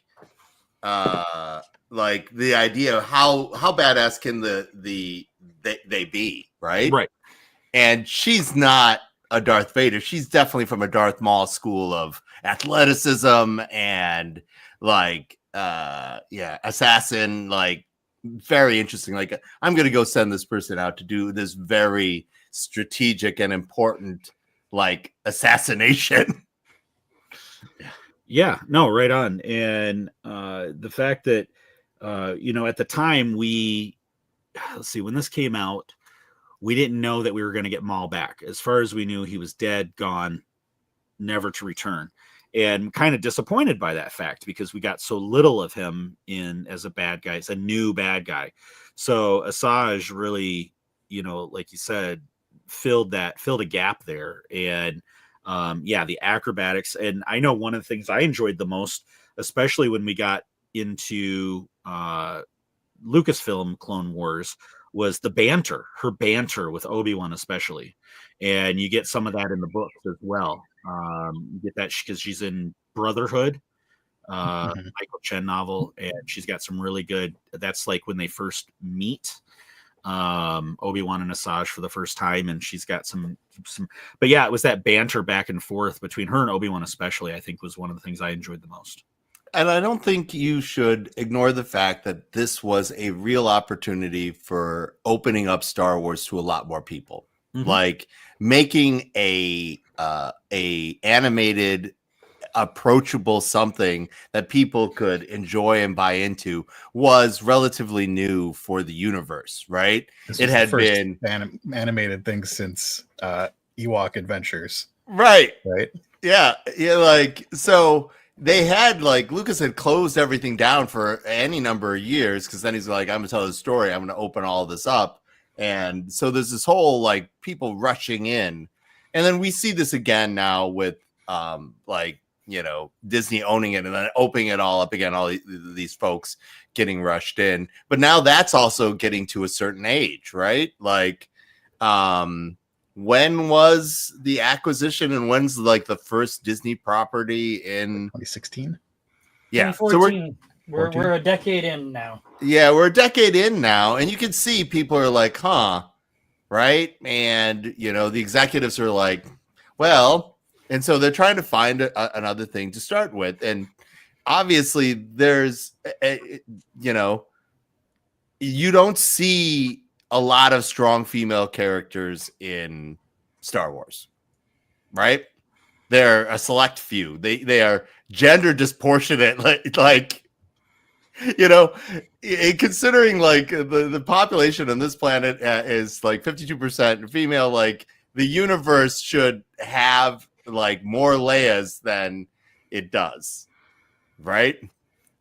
idea of how badass can they be, right? Right. And she's not a Darth Vader. She's definitely from a Darth Maul school of athleticism and assassin, very interesting. I'm going to go send this person out to do this very strategic and important assassination. Yeah, no, right on. And the fact that at the time when this came out, we didn't know that we were going to get Maul back. As far as we knew, he was dead, gone, never to return. And kind of disappointed by that fact, because we got so little of him as a bad guy. It's a new bad guy. So Asajj really, like you said, filled a gap there. And the acrobatics. And I know one of the things I enjoyed the most, especially when we got into Lucasfilm Clone Wars, was her banter with Obi-Wan especially. And you get some of that in the books as well. You get that because she's in Brotherhood, Michael Chen novel, and she's got some really good. That's when they first meet Obi-Wan and Asajj for the first time, and she's got some. But yeah, it was that banter back and forth between her and Obi-Wan, especially. I think was one of the things I enjoyed the most. And I don't think you should ignore the fact that this was a real opportunity for opening up Star Wars to a lot more people. Mm-hmm. Making a animated, approachable something that people could enjoy and buy into was relatively new for the universe, right? It had been animated thing since Ewok Adventures, right? Yeah. So they had Lucas had closed everything down for any number of years, because then he's like, I'm gonna tell the story, I'm gonna open all this up. And so there's this whole people rushing in, and then we see this again now with Disney owning it and then opening it all up again, all these folks getting rushed in. But now that's also getting to a certain age, right? Like, when was the acquisition and when's like the first Disney property in 2016? Yeah. So 2014. We're a decade in now. Yeah, we're a decade in now, and you can see people are like, huh, right? And the executives are like, well, and so they're trying to find another thing to start with. And obviously there's you don't see a lot of strong female characters in Star Wars, right? They're a select few. They are gender disproportionate, like considering like the population on this planet is like 52% female. Like the universe should have like more Leias than it does, right?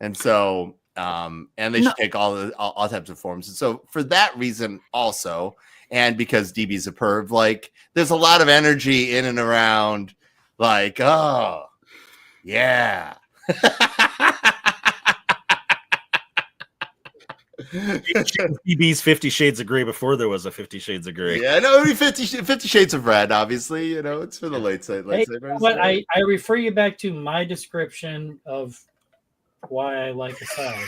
And so and they should take all types of forms. And so for that reason also, and because DB's a perv, like there's a lot of energy in and around like, oh yeah. DB's 50 Shades of Grey before there was a 50 Shades of Grey. Yeah, no, 50 Shades of Red, obviously, it's for the lightsabers. But I refer you back to my description of why I like Asajj.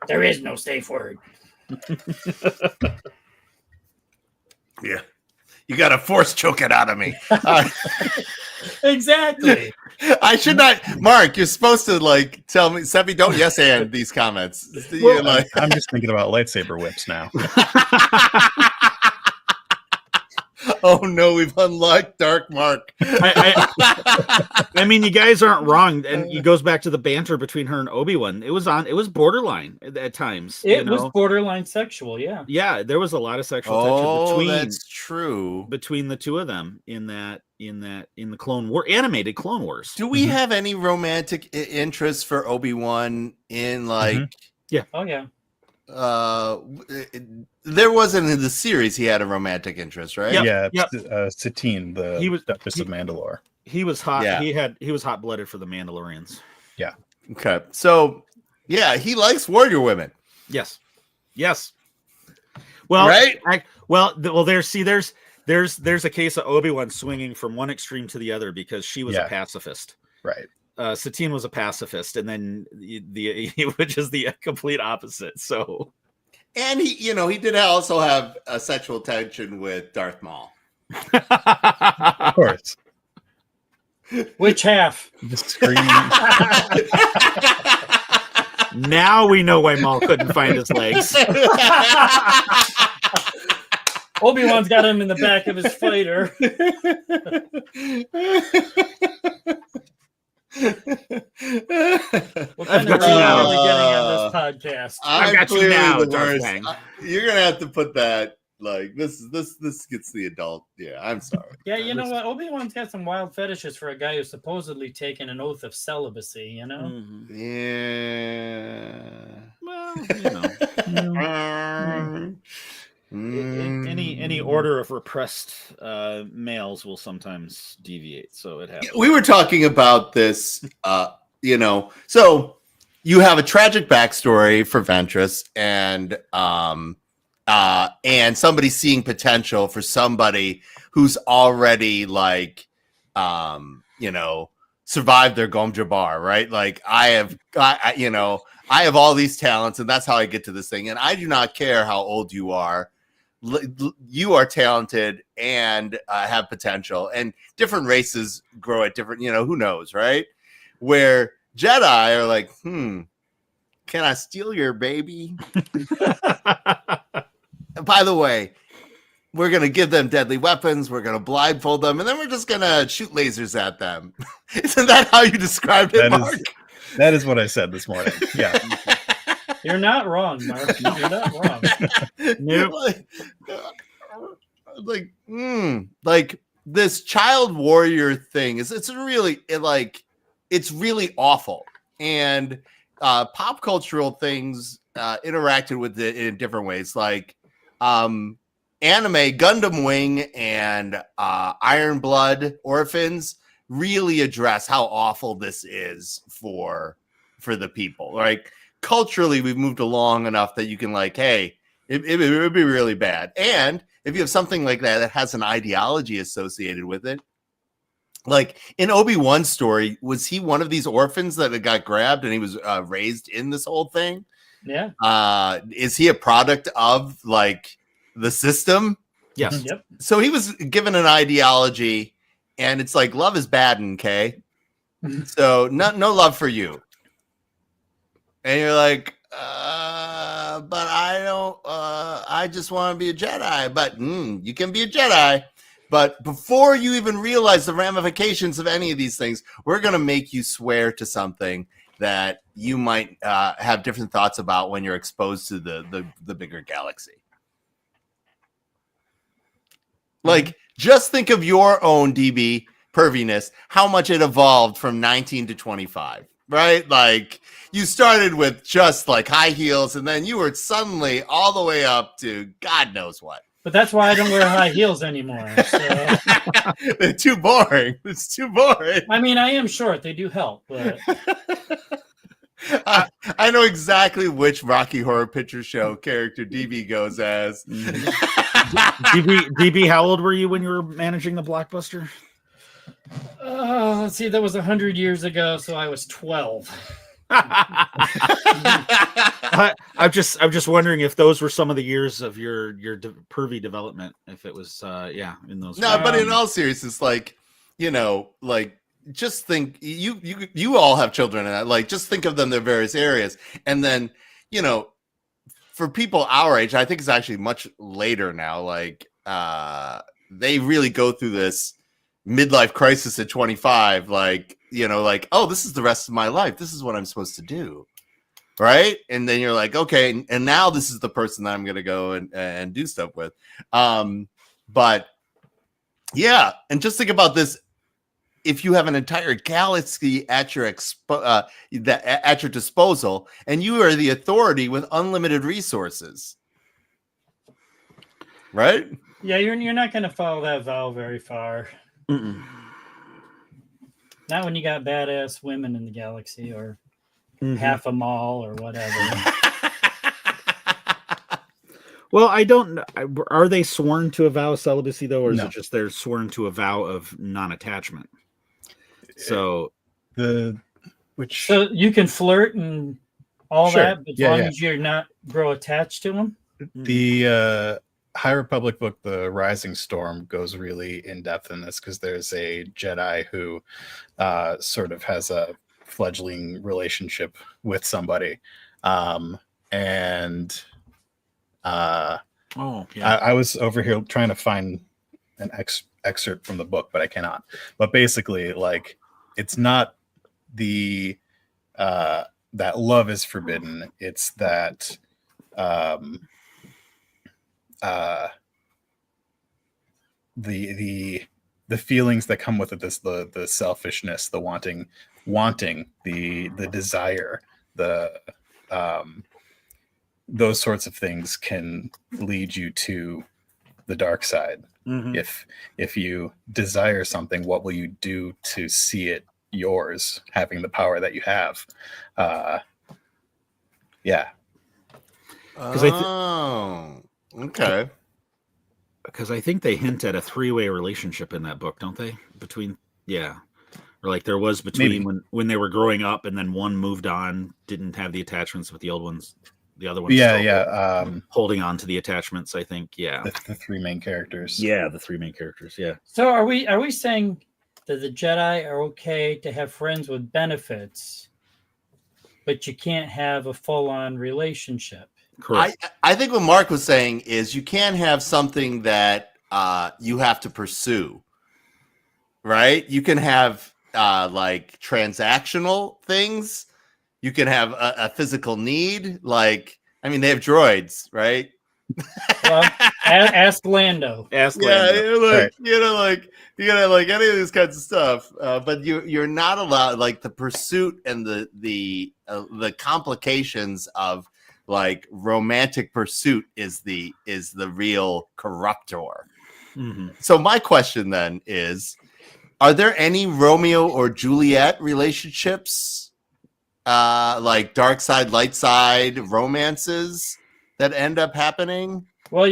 There is no safe word. Yeah. You got to force choke it out of me. Exactly. I should not. Mark, you're supposed to like tell me, Seppy, don't yes and these comments. Well, I'm just thinking about lightsaber whips now. Oh no, we've unlocked Dark Mark. I mean, you guys aren't wrong, and it goes back to the banter between her and Obi-Wan. It was borderline at times. It was borderline sexual, yeah. Yeah, there was a lot of sexual tension between. That's true. Between the two of them in the Clone War animated Clone Wars. Do we have any romantic interest for Obi-Wan in like? Yeah. Oh yeah. There wasn't in the series. He had a romantic interest, right? Yep. Satine, the Duchess of Mandalore. He was hot. Yeah. He was hot blooded for the Mandalorians. Yeah. Okay. So, yeah, he likes warrior women. Yes. Well, right. There's a case of Obi-Wan swinging from one extreme to the other because she was a pacifist. Right. Satine was a pacifist, and then which is the complete opposite. So, and he did also have a sexual tension with Darth Maul. Of course. Which half? Just screaming. Now we know why Maul couldn't find his legs. Obi-Wan's got him in the back of his fighter. What kind of are we getting on this podcast? I've got you now, Darth Bang. You're gonna have to put that like this gets the adult. Yeah, I'm sorry. Yeah, you know what? Obi-Wan's got some wild fetishes for a guy who's supposedly taken an oath of celibacy. Mm-hmm. Yeah. Well, any order of repressed males will sometimes deviate, so it happens. We were talking about this, so you have a tragic backstory for Ventress, and somebody seeing potential for somebody who's already like, survived their Gom Jabbar, right? Like I have all these talents, and that's how I get to this thing. And I do not care how old you are. You are talented and have potential, and different races grow at different, who knows, right? Where Jedi are like, can I steal your baby? By the way, we're going to give them deadly weapons. We're going to blindfold them, and then we're just going to shoot lasers at them. Isn't that how you described it, Mark? That is what I said this morning. Yeah. You're not wrong, Mark. You're not wrong. Nope. Like this child warrior thing it's really awful, and pop cultural things interacted with it in different ways. Like anime Gundam Wing and Iron Blood Orphans really address how awful this is for the people. Like culturally, we've moved along enough that you can like, hey, it would be really bad. And if you have something like that has an ideology associated with it, like in Obi-Wan's story, was he one of these orphans that got grabbed and he was raised in this whole thing? Yeah. Is he a product of like the system? Yes. Yep. So he was given an ideology, and it's like love is bad in K. So no love for you. And you're like, but I don't. I just want to be a Jedi. But you can be a Jedi. But before you even realize the ramifications of any of these things, we're going to make you swear to something that you might have different thoughts about when you're exposed to the bigger galaxy. Like, just think of your own DB perviness, how much it evolved from 19 to 25, right? Like, you started with just like high heels, and then you were suddenly all the way up to God knows what. But that's why I don't wear high heels anymore. So. They're too boring. It's too boring. I mean, I am short. They do help, but I know exactly which Rocky Horror Picture Show character DB goes as. DB, how old were you when you were managing the Blockbuster? let's see, that was 100 years ago, so I was 12. I'm just wondering if those were some of the years of your pervy development. If it was, in those. No, but in all seriousness, like, you know, like, just think you all have children, and like, just think of them in their various areas, and then, you know, for people our age, I think it's actually much later now. Like, they really go through this midlife crisis at 25, like, you know, like, oh, this is the rest of my life. This is what I'm supposed to do. Right. And then you're like, okay. And now this is the person that I'm going to go and do stuff with. But yeah. And just think about this. If you have an entire galaxy at your at your disposal, and you are the authority with unlimited resources. Right. Yeah. You're not going to follow that vow very far. Mm-mm. Not when you got badass women in the galaxy, or half a mall, or whatever. Well, I don't know. Are they sworn to a vow of celibacy, though, or is it just they're sworn to a vow of non-attachment? So, so you can flirt and all that, but as long as you're not grow attached to them. The High Republic book, The Rising Storm, goes really in depth in this, because there's a Jedi who sort of has a fledgling relationship with somebody, I was over here trying to find an excerpt from the book, but I cannot. But basically, like, it's not the that love is forbidden, it's that the feelings that come with it, the selfishness, the wanting, the desire, those sorts of things can lead you to the dark side. If you desire something, what will you do to see it yours, having the power that you have? Okay. Because I think they hint at a three-way relationship in that book, don't they? Or like there was between when they were growing up, and then one moved on, didn't have the attachments with the old ones. The other ones, holding on to the attachments. I think, the three main characters. Yeah, the three main characters. Yeah. So are we saying that the Jedi are okay to have friends with benefits, but you can't have a full-on relationship? Correct. I think what Mark was saying is you can't have something that you have to pursue, right? You can have like transactional things. You can have a physical need. Like, I mean, they have droids, right? Well, ask Lando. Lando. You know, like any of these kinds of stuff. But you're not allowed, like, the pursuit and the complications of, like romantic pursuit is the real corruptor. So my question then is, are there any Romeo or Juliet relationships, like dark side, light side romances that end up happening? Well,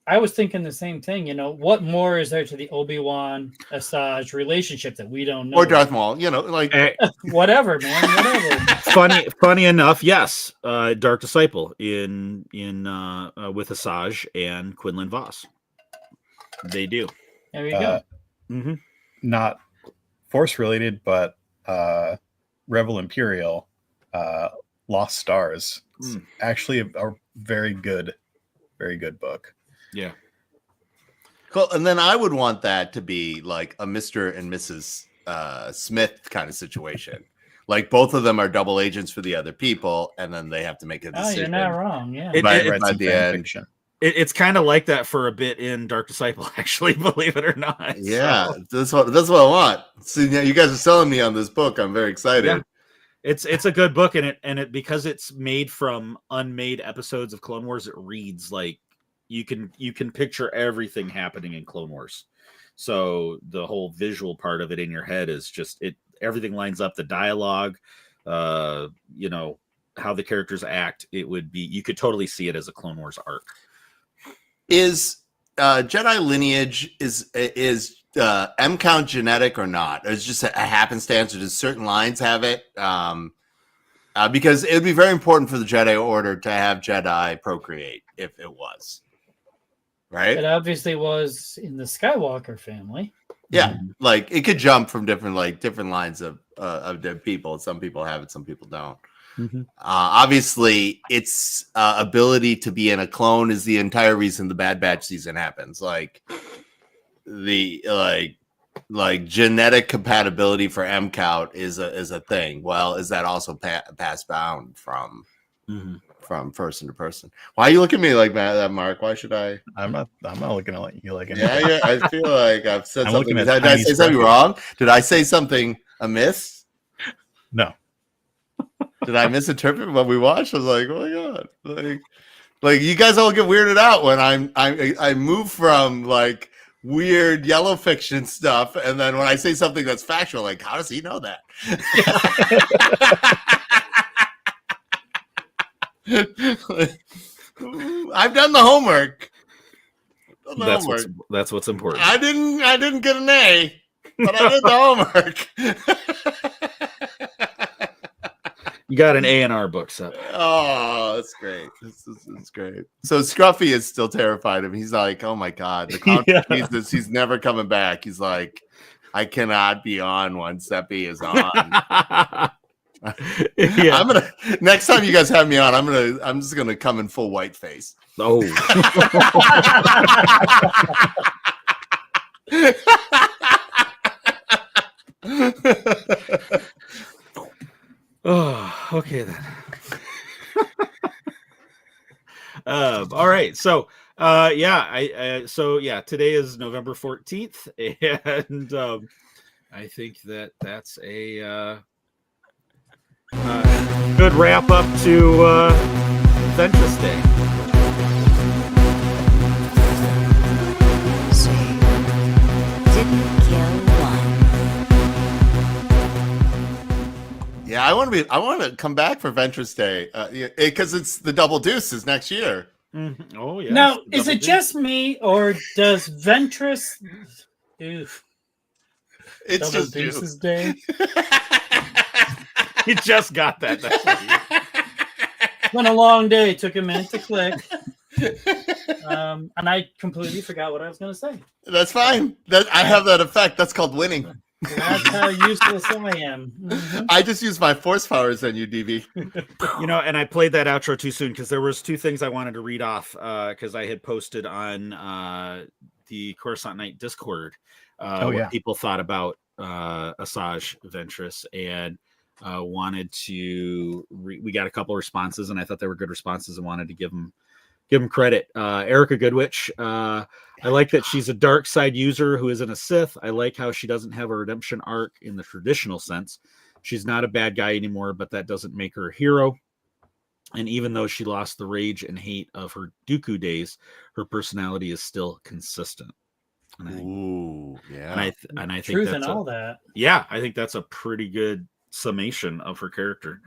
I was thinking the same thing. You know, what more is there to the Obi-Wan Asajj relationship that we don't know? Or Darth Maul, you know, like whatever, man, whatever. funny enough, yes. Dark Disciple in with Asajj and Quinlan Voss. They do. There you go. Not Force related, but Rebel Imperial, Lost Stars. It's actually a very good book. Yeah. Cool. And then I would want that to be like a Mr. and Mrs. Smith kind of situation. Like both of them are double agents for the other people, and then they have to make a decision. Oh, you're not wrong. Yeah. By the end. It's kind of like that for a bit in Dark Disciple, actually, believe it or not. Yeah, so. that's what I want. So you guys are selling me on this book. I'm very excited. Yeah. It's a good book, and it because it's made from unmade episodes of Clone Wars, it reads like you can picture everything happening in Clone Wars. So the whole visual part of it in your head is just everything lines up, the dialogue, you know, how the characters act. It would be, you could totally see it as a Clone Wars arc. Is Jedi lineage is M count genetic or not? Or is it just a happenstance, or does certain lines have it? Because it would be very important for the Jedi Order to have Jedi procreate if it was. Right? It obviously was in the Skywalker family. Yeah, like it could jump from different lines of people. Some people have it, some people don't. Obviously, its ability to be in a clone is the entire reason the Bad Batch season happens. Like genetic compatibility for M count is a thing. Well, is that also passed down from person to person? Why are you looking at me like that, Mark? Why should I? I'm not looking at you like anything. Yeah. I feel like I've said something. Did I say something wrong? Did I say something amiss? No. Did I misinterpret what we watched? I was like, oh my god, like you guys all get weirded out when I move from like weird yellow fiction stuff, and then when I say something that's factual, like how does he know that? I've done the homework. That's what's important. I didn't get an A, but I did the homework. You got an A&R book, so. Oh, that's great. This is great. So Scruffy is still terrified of him. He's like, oh my god, the contract he's never coming back. He's like, I cannot be on when Seppy is on. Yeah. I'm gonna next time you guys have me on, I'm just gonna come in full white face. Oh. Oh, okay then. All right. So, today is November 14th, and I think that's a good wrap up to Ventress Day. Didn't kill one. Yeah, I want to come back for Ventress Day because it's the Double Deuces next year. Mm-hmm. Oh yeah. Now, is it just me, or does Ventress? Oof. It's Double just Deuces Day. You just got that. That's It's been a long day. Took a minute to click. And I completely forgot what I was going to say. That's fine. I have that effect. That's called winning. That's how useless I am. Mm-hmm. I just use my force powers on you, DB. And I played that outro too soon because there was two things I wanted to read off because I had posted on the Coruscant Night Discord what people thought about Asajj Ventress, and wanted to we got a couple of responses, and I thought they were good responses and wanted to give them credit. Erica Goodwitch, I like that she's a dark side user who isn't a Sith. I like how she doesn't have a redemption arc in the traditional sense. She's not a bad guy anymore, but that doesn't make her a hero. And even though she lost the rage and hate of her Dooku days, her personality is still consistent. And I think, Ooh, yeah. and I think Truth that's and all that. Yeah, I think that's a pretty good summation of her character.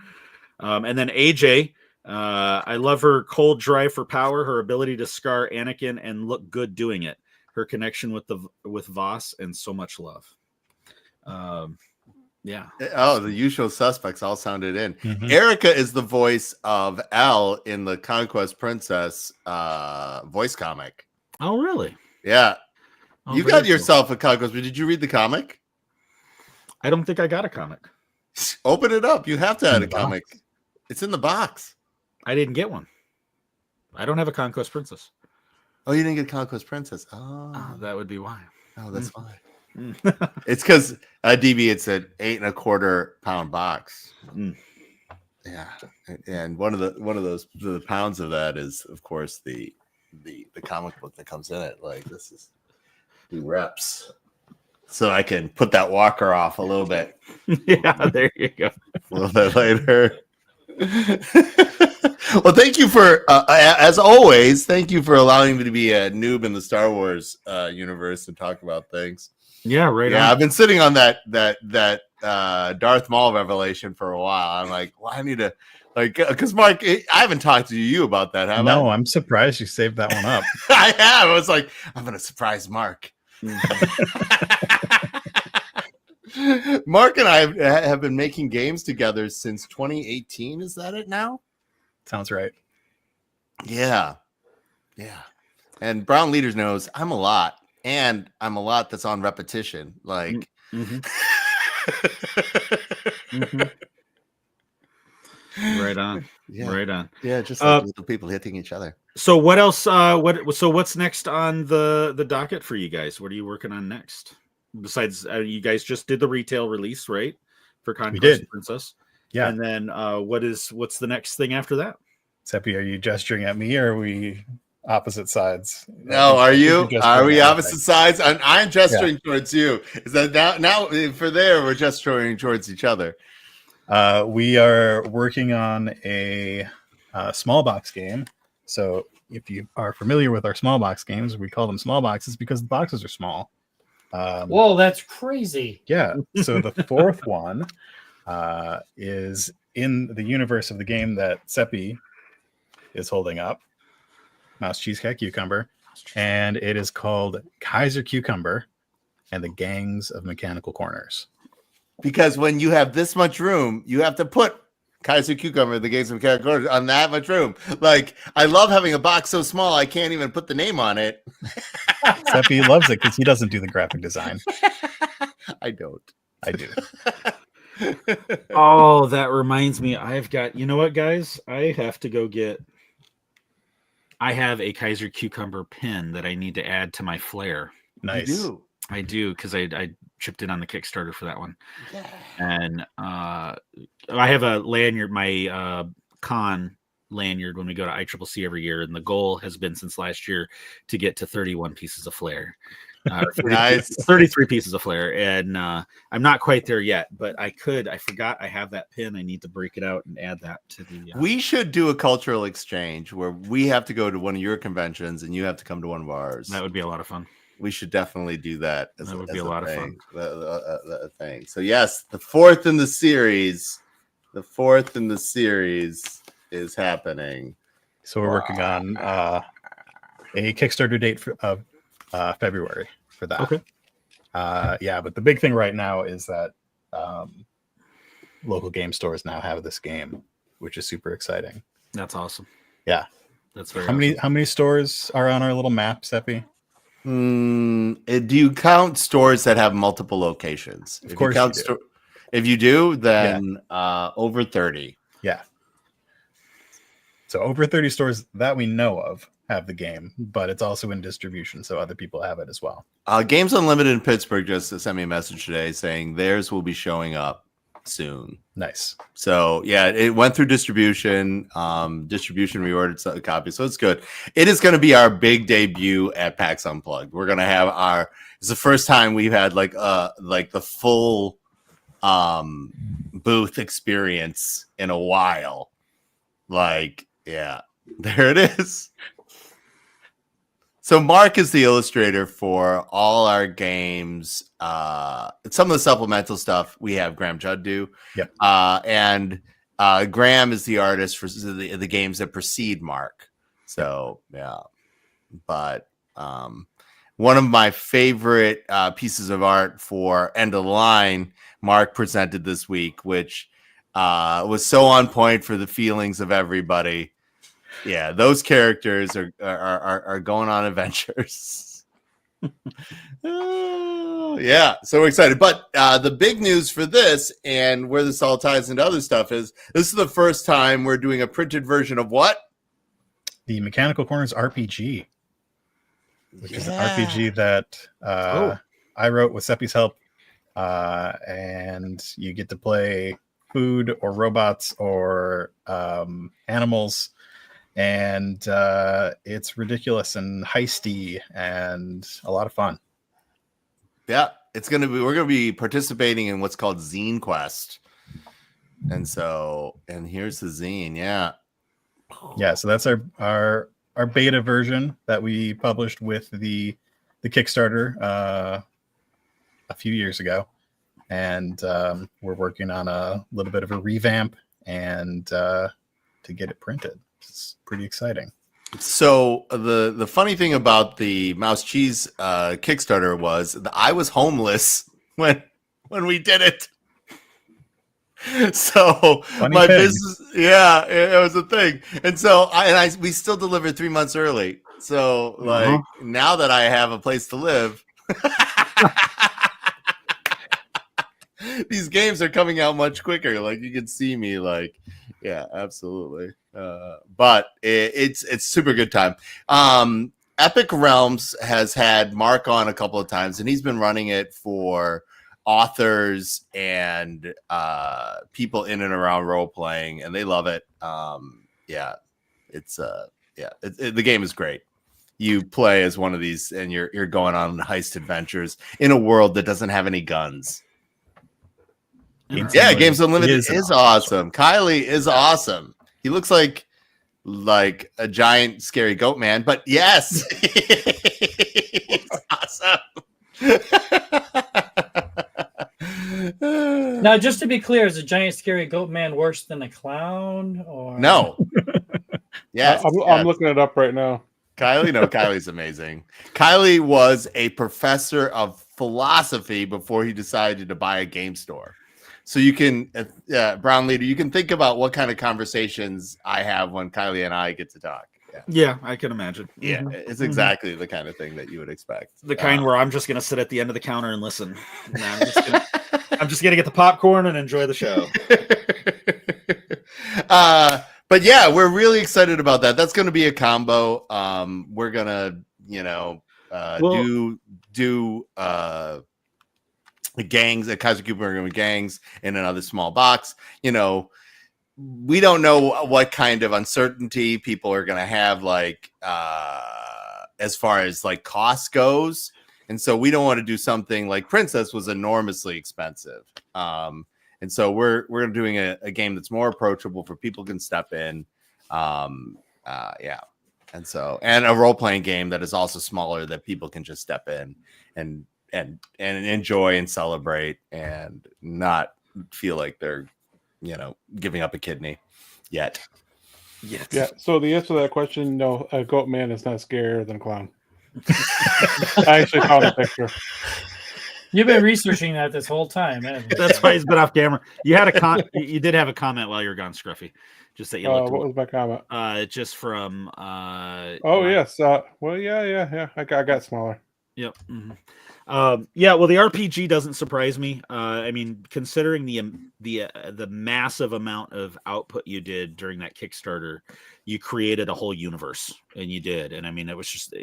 And then AJ, I love her cold drive for power, her ability to scar Anakin and look good doing it, her connection with Voss, and so much love. Yeah. Oh, the usual suspects all sounded in. Mhm. Erica is the voice of Elle in the Conquest Princess voice comic. Oh, really? Yeah. Oh, You very got cool. yourself a Conquest, but did you read the comic? I don't think I got a comic. Open it up. You have to add In a the box. comic. It's in the box. I didn't get one. I don't have a Conquest Princess. Oh, you didn't get Conquest Princess. Oh, That would be why. oh that's fine. It's because DB, it's an 8.25 pound box. Mm. Yeah, and one of the pounds of that is, of course, the comic book that comes in it. Like, this is the reps, so I can put that walker off a little bit. Yeah, there you go. A little bit later. Well, thank you for, as always, thank you for allowing me to be a noob in the Star Wars universe and talk about things. Yeah, right. Yeah, on. I've been sitting on that Darth Maul revelation for a while. I'm like, well, I need to, like, because Mark, I haven't talked to you about that, have No, I? I'm surprised you saved that one up. I have. I was like, I'm gonna surprise Mark. Mark and I have been making games together since 2018. Is that it now? Sounds right. Yeah. Yeah. And Brown Leaders knows I'm a lot, and I'm a lot that's on repetition. Like, Right on. Yeah. Right on. Yeah, just like little people hitting each other. So what else? So what's next on the docket for you guys? What are you working on next? Besides, you guys just did the retail release, right? For Conquest did. Princess. Yeah. And then what's the next thing after that? Seppy, are you gesturing at me or are we opposite sides? No, are you? gesturing Are we at opposite sides? I'm gesturing towards you. Is that now for there we're gesturing towards each other? We are working on a small box game. So if you are familiar with our small box games, we call them small boxes because the boxes are small. Whoa, that's crazy. Yeah. So the fourth one is in the universe of the game that Seppy is holding up. Mouse Cheesecake Cucumber. And it is called Kaiser Cucumber and the Gangs of Mechanical Corners. Because when you have this much room, you have to put Kaiser Cucumber, the Games of Mechanical Corners, on that much room. Like, I love having a box so small I can't even put the name on it. Seppy loves it because he doesn't do the graphic design. I don't. I do. Oh, that reminds me. I've got, you know what, guys? I have to go get. I have a Kaiser Cucumber pin that I need to add to my flare. Nice. You do. I do, because I chipped in on the Kickstarter for that one. Yeah. And I have a lanyard, my con lanyard when we go to ICCC every year, and the goal has been since last year to get to 31 pieces of flare. 33 pieces of flare, and I'm not quite there yet, but I forgot I have that pin. I need to break it out and add that to the We should do a cultural exchange where we have to go to one of your conventions and you have to come to one of ours. That would be a lot of fun. We should definitely do that. That would be a lot of fun. A thing. So yes, the fourth in the series is happening. So we're working on a Kickstarter date of February for that. Okay. Yeah, but the big thing right now is that local game stores now have this game, which is super exciting. That's awesome. Yeah. That's very How many stores are on our little map, Seppy? Do you count stores that have multiple locations? Of course you do. If you do, then over 30. Yeah. So over 30 stores that we know of have the game, but it's also in distribution, so other people have it as well. Games Unlimited in Pittsburgh just sent me a message today saying theirs will be showing up soon. Nice. So yeah, it went through distribution. Distribution reordered a copy, so it's good. It is going to be our big debut at PAX Unplugged. We're going to have it's the first time we've had like the full booth experience in a while. Like, yeah, there it is. So Mark is the illustrator for all our games. Some of the supplemental stuff we have Graham Judd do. Yep. And Graham is the artist for the games that precede Mark. So, yeah. But one of my favorite pieces of art for End of the Line, Mark presented this week, which was so on point for the feelings of everybody. Yeah, those characters are going on adventures. Yeah, so we're excited. But the big news for this, and where this all ties into other stuff, is this is the first time we're doing a printed version of what? The Mechanical Corners RPG, which is an RPG that I wrote with Seppy's help. And you get to play food or robots or animals. And it's ridiculous and heisty and a lot of fun. Yeah, we're gonna be participating in what's called Zine Quest. And here's the zine, yeah. So that's our beta version that we published with the Kickstarter a few years ago. And we're working on a little bit of a revamp and to get it printed. It's pretty exciting. So the funny thing about the Mouse Cheese Kickstarter was that I was homeless when we did it. So my business, it was a thing. And so we still delivered 3 months early. So like now that I have a place to live, these games are coming out much quicker. Like you can see me, like, yeah, absolutely. But it's super good time. Epic Realms has had Mark on a couple of times, and he's been running it for authors and people in and around role playing, and they love it. The game is great. You play as one of these, and you're going on heist adventures in a world that doesn't have any guns. Games Unlimited is awesome. Kylie is awesome. He looks like a giant scary goat man, but yes, he's awesome. Now, just to be clear, is a giant scary goat man worse than a clown? Or no? Yes, I'm looking it up right now. Kylie's amazing. Kylie was a professor of philosophy before he decided to buy a game store. So you can, Brown Leader, you can think about what kind of conversations I have when Kylie and I get to talk. Yeah, I can imagine. Yeah, it's exactly the kind of thing that you would expect. The kind where I'm just going to sit at the end of the counter and listen. I'm just going to get the popcorn and enjoy the show. But yeah, we're really excited about that. That's going to be a combo. We're going to, do the gangs at Kaiser Cooper are going to be gangs in another small box. We don't know what kind of uncertainty people are going to have, like as far as like cost goes, and so we don't want to do something like Princess was enormously expensive. And so we're doing a game that's more approachable for people can step in. And a role playing game that is also smaller that people can just step in and enjoy and celebrate and not feel like they're giving up a kidney yet. Yeah, so the answer to that question, no, a goat man is not scarier than a clown. I actually found a picture. You've been researching that this whole time, haven't you? That's why he's been off camera. You had you did have a comment while you were gone, Scruffy. Just that you looked. What was my comment? Just from yes. Well, yeah. I got smaller. Yep. Mm-hmm. Well, the RPG doesn't surprise me. I mean, considering the massive amount of output you did during that Kickstarter, you created a whole universe, and you did. And I mean, it was just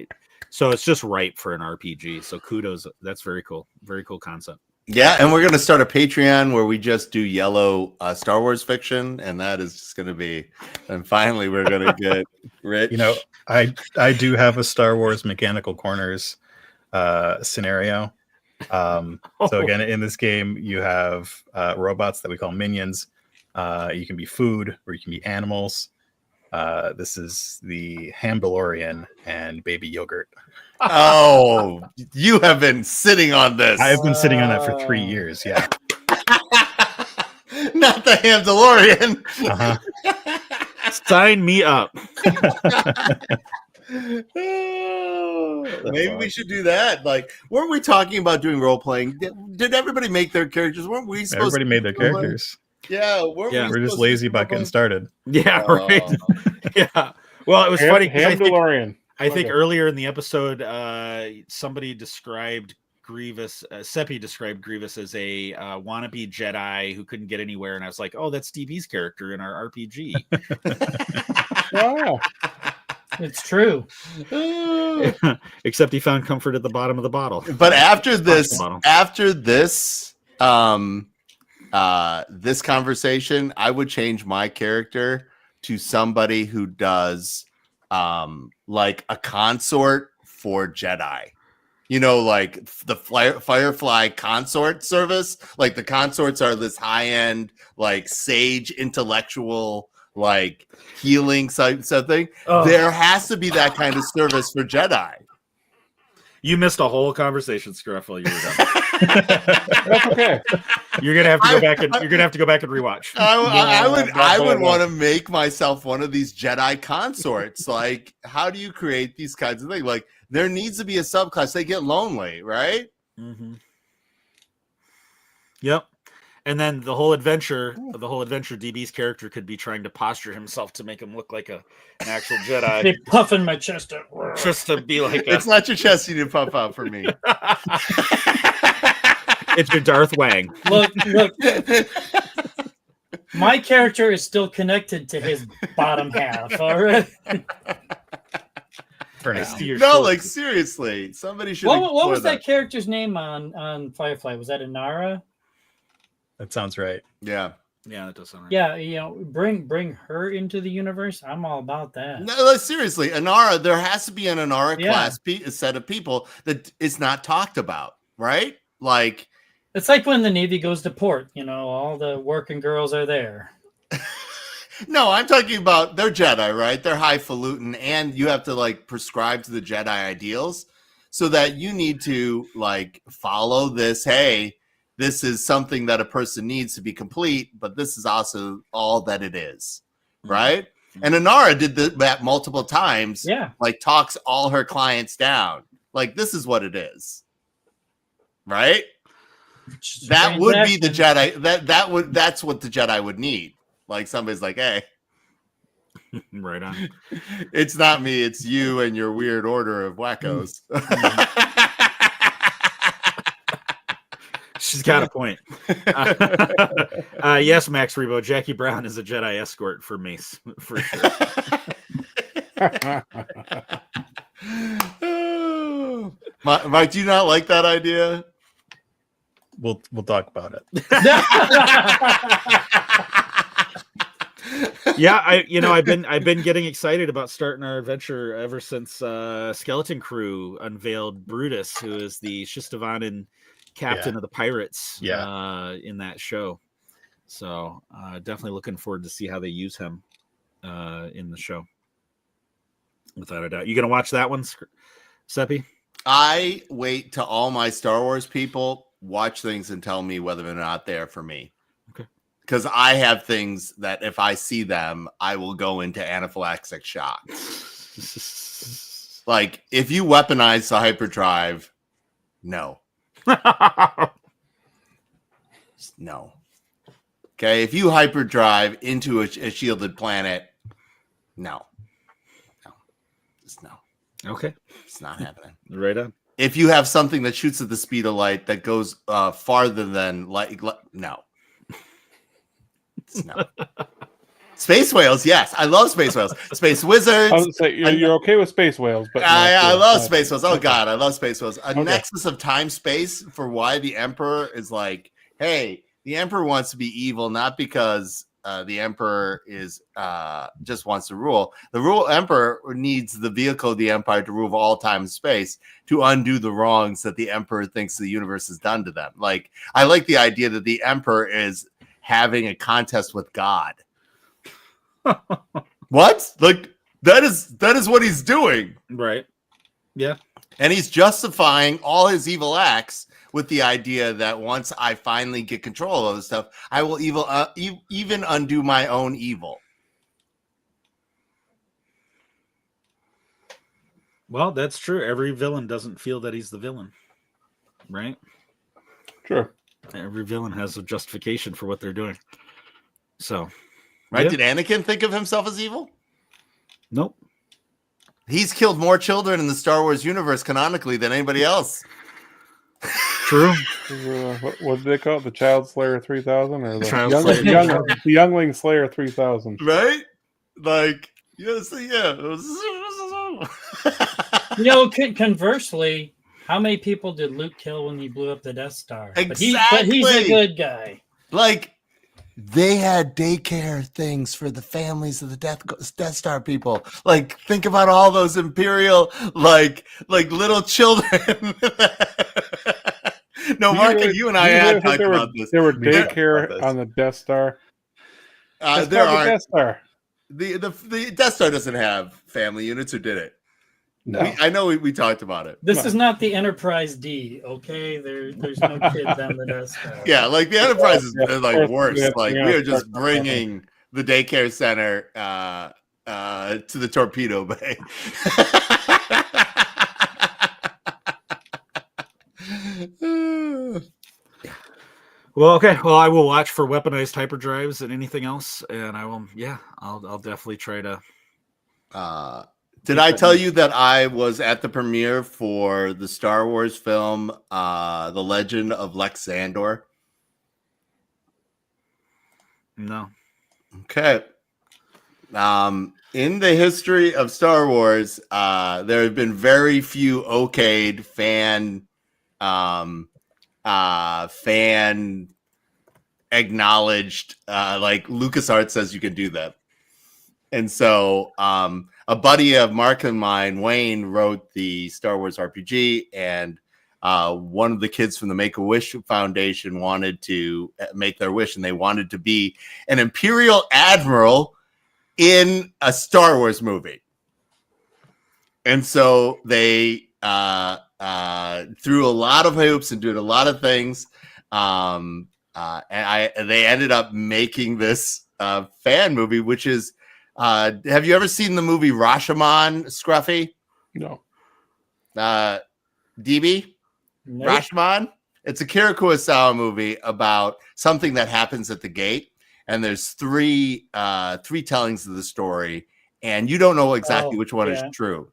so it's just ripe for an RPG. So kudos. That's very cool. Very cool concept. Yeah, and we're going to start a Patreon where we just do yellow Star Wars fiction, and that is just going to be. And finally, we're going to get rich. I do have a Star Wars Mechanical Corners scenario. So again, in this game, you have robots that we call minions. You can be food or you can be animals, This is the Hamdalorian and baby yogurt. Oh, you have been sitting on this. I've been sitting on that for 3 years. Yeah. Not the Hamdalorian. Uh-huh. Sign me up. Maybe we should do that. Like, weren't we talking about doing role playing? Did everybody make their characters? Weren't we supposed Everybody made their characters. Yeah, We're just lazy about getting started. Yeah, right. Yeah. Well, it was funny. 'Cause Hamdalorian. I think earlier in the episode, somebody described Grievous. Seppy described Grievous as a wannabe Jedi who couldn't get anywhere, and I was like, "Oh, that's DB's character in our RPG." Wow. It's true. Except he found comfort at the bottom of the bottle. But after this, this conversation, I would change my character to somebody who does like a consort for Jedi. You know, like the Firefly consort service. Like the consorts are this high-end, like sage intellectual, like healing something. Oh. There has to be that kind of service for Jedi. You missed a whole conversation, Scruffle. You were done. That's okay. You're gonna have to go back and rewatch. I would want to make myself one of these Jedi consorts. Like, how do you create these kinds of things? Like, there needs to be a subclass. They get lonely, right? Mm-hmm. Yep. And then the whole adventure, DB's character could be trying to posture himself to make him look like an actual Jedi. They puffing my chest out. Just to be like It's not your chest you need to puff out for me. It's your Darth Wang. Look. My character is still connected to his bottom half. All right. For now. No, like seriously, somebody should. What was that character's name on Firefly? Was that Inara? That sounds right. Yeah. Yeah, that does sound right. Yeah, you know, bring her into the universe. I'm all about that. No, like, seriously, Inara. There has to be an Inara class set of people that is not talked about, right? Like, it's like when the Navy goes to port. You know, all the working girls are there. No, I'm talking about they're Jedi, right? They're highfalutin, and you have to like prescribe to the Jedi ideals, so that you need to like follow this. Hey, this is something that a person needs to be complete, but this is also all that it is, right? Mm-hmm. And Inara did that multiple times. Yeah, like talks all her clients down. Like, this is what it is, right? That would be the Jedi. That's what the Jedi would need. Like, somebody's like, hey, right on. It's not me, it's you and your weird order of wackos. She's got a point. Yes, Max Rebo, Jackie Brown is a Jedi escort for Mace, for sure. Mike, do you not like that idea? We'll talk about it. Yeah, I've been getting excited about starting our adventure ever since Skeleton Crew unveiled Brutus, who is the Shistavanan captain of the pirates in that show. So definitely looking forward to see how they use him in the show. Without a doubt. You gonna watch that one, Seppy? I wait till all my Star Wars people watch things and tell me whether or not they're for me. Okay. Because I have things that if I see them, I will go into anaphylactic shock. Like, if you weaponize the hyperdrive, no. No. Okay, if you hyperdrive into a shielded planet, no. Just no. Okay. It's not happening. Right on. If you have something that shoots at the speed of light that goes farther than light, no. It's no. Space whales, yes. I love space whales. Space wizards. I was say, you're okay with space whales, but I love space whales. Oh God, I love space whales. A nexus of time space for why the Emperor is like, hey, the Emperor wants to be evil, not because the Emperor is just wants to rule. The Emperor needs the vehicle of the Empire to rule all time and space to undo the wrongs that the Emperor thinks the universe has done to them. Like, I like the idea that the Emperor is having a contest with God. What? Like that is what he's doing. Right. Yeah. And he's justifying all his evil acts with the idea that once I finally get control of this stuff, I will even undo my own evil. Well, that's true. Every villain doesn't feel that he's the villain, right? Sure. Every villain has a justification for what they're doing. So, right? Yeah. Did Anakin think of himself as evil? Nope. He's killed more children in the Star Wars universe canonically than anybody else. True. What did they call it? The Child Slayer 3000 or the Youngling Slayer 3000? Right? Like, yes, yeah. Conversely, how many people did Luke kill when he blew up the Death Star? Exactly. But he's a good guy. Like, they had daycare things for the families of the Death Star people. Like, think about all those Imperial, like little children. No, Mark, you and I had talked about this. There were daycare on the Death Star. There are. Death Star. The Death Star doesn't have family units, or did it? No. I know we talked about it. This is not the Enterprise D, okay? There's no kids on the Death Star. Yeah, like the Enterprise is like worse. Like we are just bringing the daycare center to the torpedo bay. Well, okay. Well, I will watch for weaponized hyperdrives and anything else, and I will. Yeah, I'll definitely try to. Did I tell you that I was at the premiere for the Star Wars film, The Legend of Lex Sandor? No. Okay. In the history of Star Wars, there have been very few okayed fan acknowledged, like LucasArts says you can do that. And so a buddy of Mark and mine, Wayne, wrote the Star Wars RPG, and one of the kids from the Make-A-Wish Foundation wanted to make their wish, and they wanted to be an Imperial Admiral in a Star Wars movie. And so they threw a lot of hoops and did a lot of things. And they ended up making this fan movie, which is, have you ever seen the movie Rashomon, Scruffy? No. DB? Nope. Rashomon? It's a Kira Kurosawa movie about something that happens at the gate, and there's three tellings of the story, and you don't know exactly which one is true.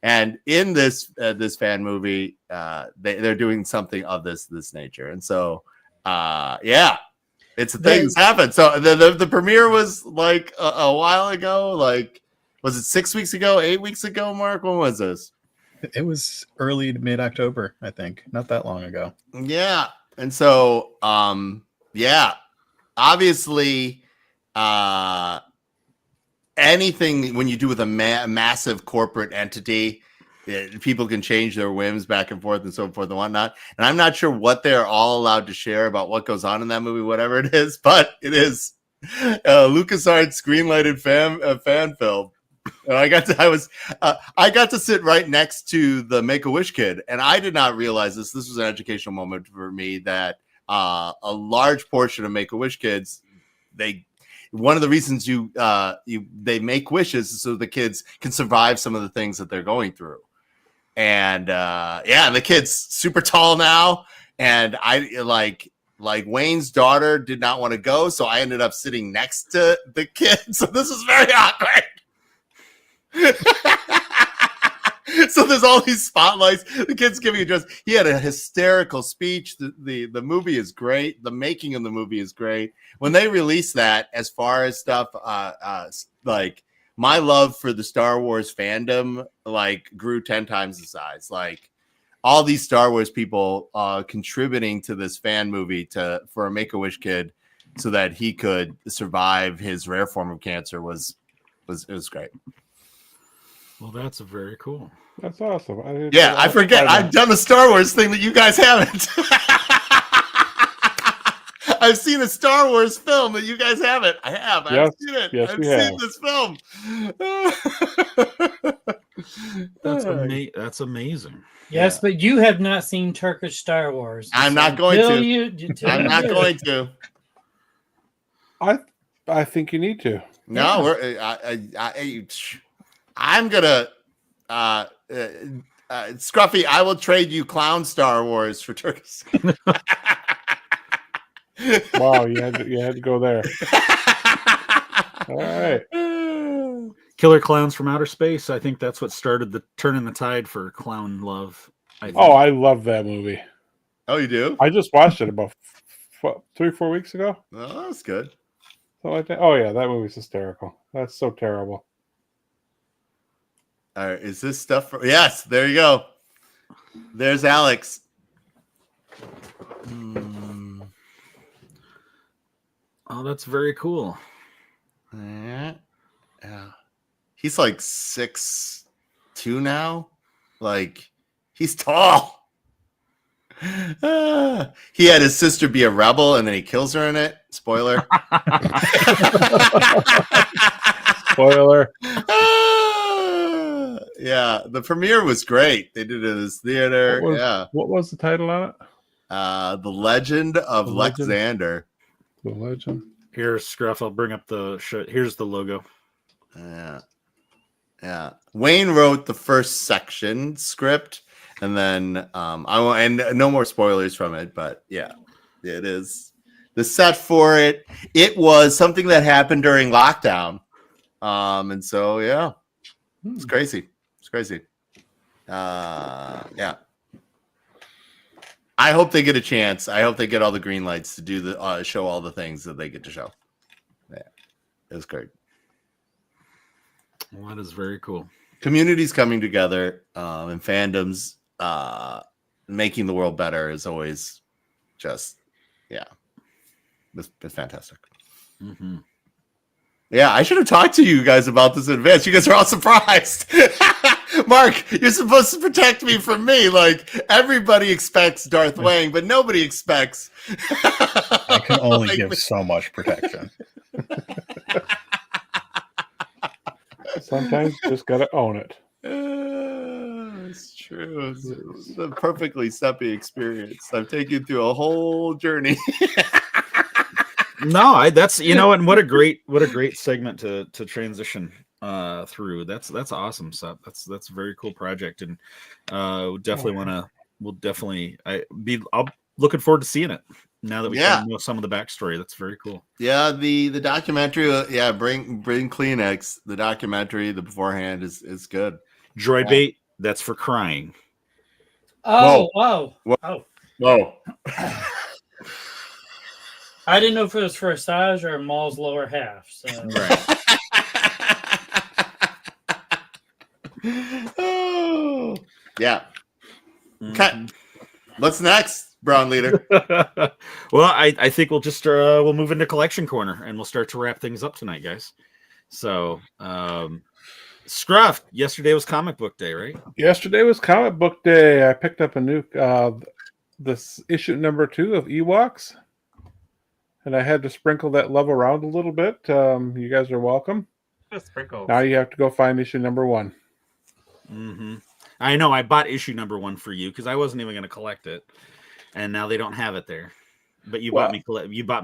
And in this fan movie, they're doing something of this nature, and so it's a thing that's happened. So the premiere was like a while ago. Like, was it 6 weeks ago, 8 weeks ago, Mark? When was this? It was early to mid-October, I think. Not that long ago. Yeah. And so, obviously, anything when you do with a massive corporate entity, people can change their whims back and forth and so forth and whatnot. And I'm not sure what they're all allowed to share about what goes on in that movie, whatever it is, but it is LucasArts greenlighted fan film. And I got to sit right next to the Make-A-Wish kid, and I did not realize this. This was an educational moment for me that a large portion of Make-A-Wish kids, one of the reasons they make wishes is so the kids can survive some of the things that they're going through. And the kid's super tall now, and I like Wayne's daughter did not want to go, so I ended up sitting next to the kid. So this is very awkward. So there's all these spotlights. The kid's giving address. He had a hysterical speech. The movie is great. The making of the movie is great. When they released that, as far as stuff, like my love for the Star Wars fandom, like grew 10 times the size. Like all these Star Wars people contributing to this fan movie for a Make-A-Wish kid, so that he could survive his rare form of cancer was great. Well, that's very cool. That's awesome. I forget. I've done the Star Wars thing that you guys haven't. I've seen a Star Wars film that you guys haven't. I have. Yes. I've seen it. Yes, I've we seen have. this film. That's amazing. Yes, but you have not seen Turkish Star Wars. I'm not going Until to. I'm not do. going to. I think you need to. No, I'm gonna Scruffy, I will trade you clown Star Wars for Turkish. Wow, you had to go there. All right. Killer Clowns from Outer Space. I think that's what started the turning the tide for clown love. I love that movie. Oh, you do? I just watched it about 3-4 weeks ago. Oh, that's good. Something like that. Oh yeah, that movie's hysterical. That's so terrible. All right, is this stuff for... Yes, there you go. There's Alex. Oh, that's very cool. Yeah. He's like 6'2" now. Like, he's tall. He had his sister be a rebel and then he kills her in it. Spoiler. Spoiler. Yeah, the premiere was great. They did it in this theater. What was the title on it? The Legend of The Legend? Lexander. The Legend. Here's Scruff. I'll bring up the shirt. Here's the logo. Yeah. Wayne wrote the first section script, and then I won't, and no more spoilers from it. But yeah, it is the set for it. It was something that happened during lockdown, and so yeah, it's crazy. It's crazy. Yeah. I hope they get a chance. I hope they get all the green lights to do the show all the things that they get to show. Yeah, it was great. Well, that is very cool. Communities coming together and fandoms making the world better is always just, it's fantastic. Mm-hmm. Yeah, I should have talked to you guys about this in advance. You guys are all surprised. Mark, you're supposed to protect me from me. Like, everybody expects Darth Wang, but nobody expects. I can only give so much protection. Sometimes you just gotta own it. It's true. It's a perfectly Seppy experience. I've taken you through a whole journey. No, that's and what a great segment to transition through. That's awesome, Sep. That's a very cool project, and I'll looking forward to seeing it now that we kind of know some of the backstory. That's very cool. Yeah, the documentary. Bring Kleenex. The documentary, the beforehand is good. Droid bait. That's for crying. Oh, Whoa. wow. Whoa. Oh. I didn't know if it was for Asajj or Maul's lower half. So. Right. Oh. Yeah. Okay. What's next, Brown Leader? Well, I think we'll just we'll move into collection corner and we'll start to wrap things up tonight, guys. So, Scruff, yesterday was comic book day, right? Yesterday was comic book day. I picked up a new this issue number 2 of Ewoks, and I had to sprinkle that love around a little bit. You guys are welcome. Sprinkles. Now you have to go find issue number 1. Mm-hmm. I know. I bought issue number 1 for you because I wasn't even going to collect it, and now they don't have it there. But you bought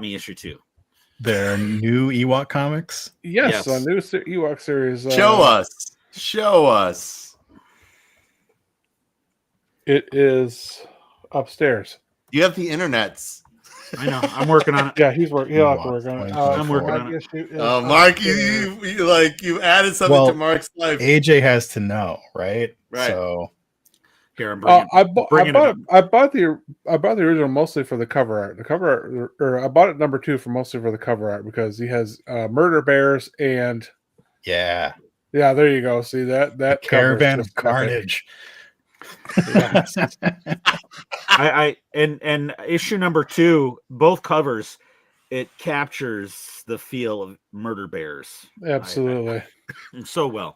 me issue 2. There are new Ewok comics. Yes. A new Ewok series. Show us. It is upstairs. You have the internets. I know. I'm working on it. Yeah, he'll have to work on it. I'm working on it. Oh, Mark, you added something to Mark's life. AJ has to know, right? Right. So here, I'm I bought the original mostly for the cover art. The cover art, or I bought it number 2 for mostly for the cover art because he has murder bears and yeah, there you go. See that Caravan of Carnage. Yes. I issue number 2, both covers, it captures the feel of murder bears. Absolutely. So well.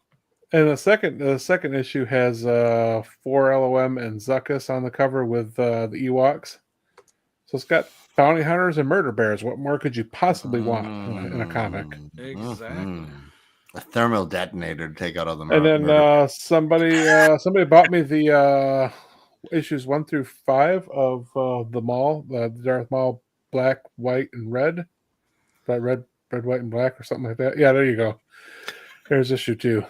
And the second issue has 4 LOM and Zuckuss on the cover with the Ewoks. So it's got bounty hunters and murder bears. What more could you possibly want in a comic? Exactly. A thermal detonator to take out all the And then somebody bought me the issues 1 through 5 of the Maul, the Darth Maul, black, white, and red. Red, white, and black, or something like that. Yeah, there you go. There's issue 2.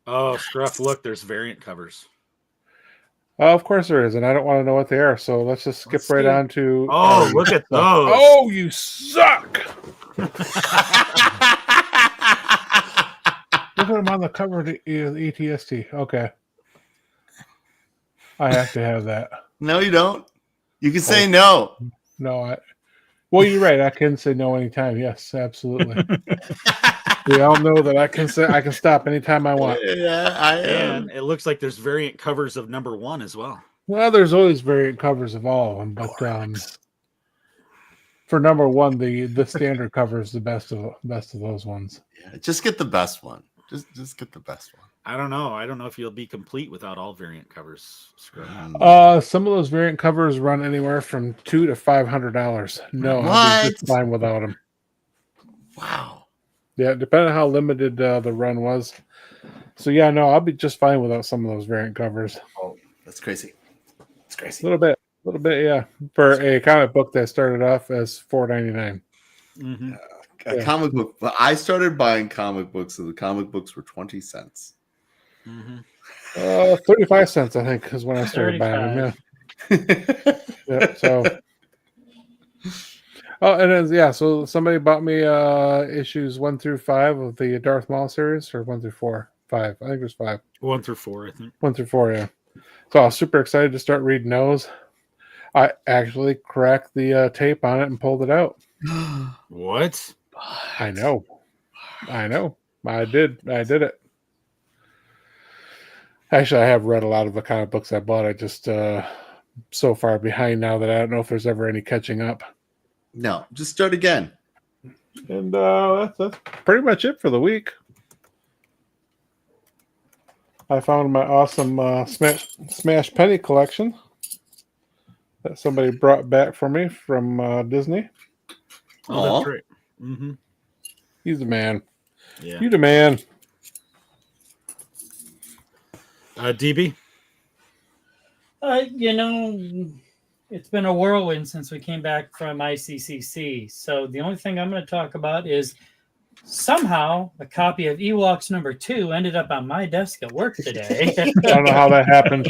Oh, Scruff! Look, there's variant covers. Of course there is, and I don't want to know what they are. So let's just skip right on to. Oh, look at those! Oh, you suck! Look at them on the cover of the ETST. Okay, I have to have that. No, you don't. You can say no. No, well, you're right. I can say no anytime. Yes, absolutely. We all know that I can stop anytime I want. Yeah, and it looks like there's variant covers of number 1 as well. Well, there's always variant covers of all of them, but for number 1, the standard cover is the best of those ones. Yeah, just get the best one. Just get the best one. I don't know. I don't know if you'll be complete without all variant covers. Some of those variant covers run anywhere from $200 to $500. No, I'll be just fine without them. Wow. Yeah, depending on how limited the run was. So yeah, no, I'll be just fine without some of those variant covers. Oh, that's crazy. It's crazy. A little bit, yeah. For a comic book that started off as $4.99. Mm-hmm. A comic book. But I started buying comic books, so the comic books were 20 cents. Mm-hmm. 35 cents, I think, is when I started buying them. Yeah. Yeah. So. Oh, and then, yeah. So somebody bought me issues 1 through 5 of the Darth Maul series, or 1 through 4, 5. I think it was 5. 1 through 4, I think. 1 through 4, yeah. So I was super excited to start reading those. I actually cracked the tape on it and pulled it out. What? I know. I did it. Actually, I have read a lot of the comic books I bought. I just so far behind now that I don't know if there's ever any catching up. No, just start again. And that's pretty much it for the week. I found my awesome Smash Penny collection that somebody brought back for me from Disney. Oh, that's right. Mm-hmm. He's the man. Yeah. You the man. DB? It's been a whirlwind since we came back from ICCC. So the only thing I'm going to talk about is somehow a copy of Ewoks number 2 ended up on my desk at work today. I don't know how that happened.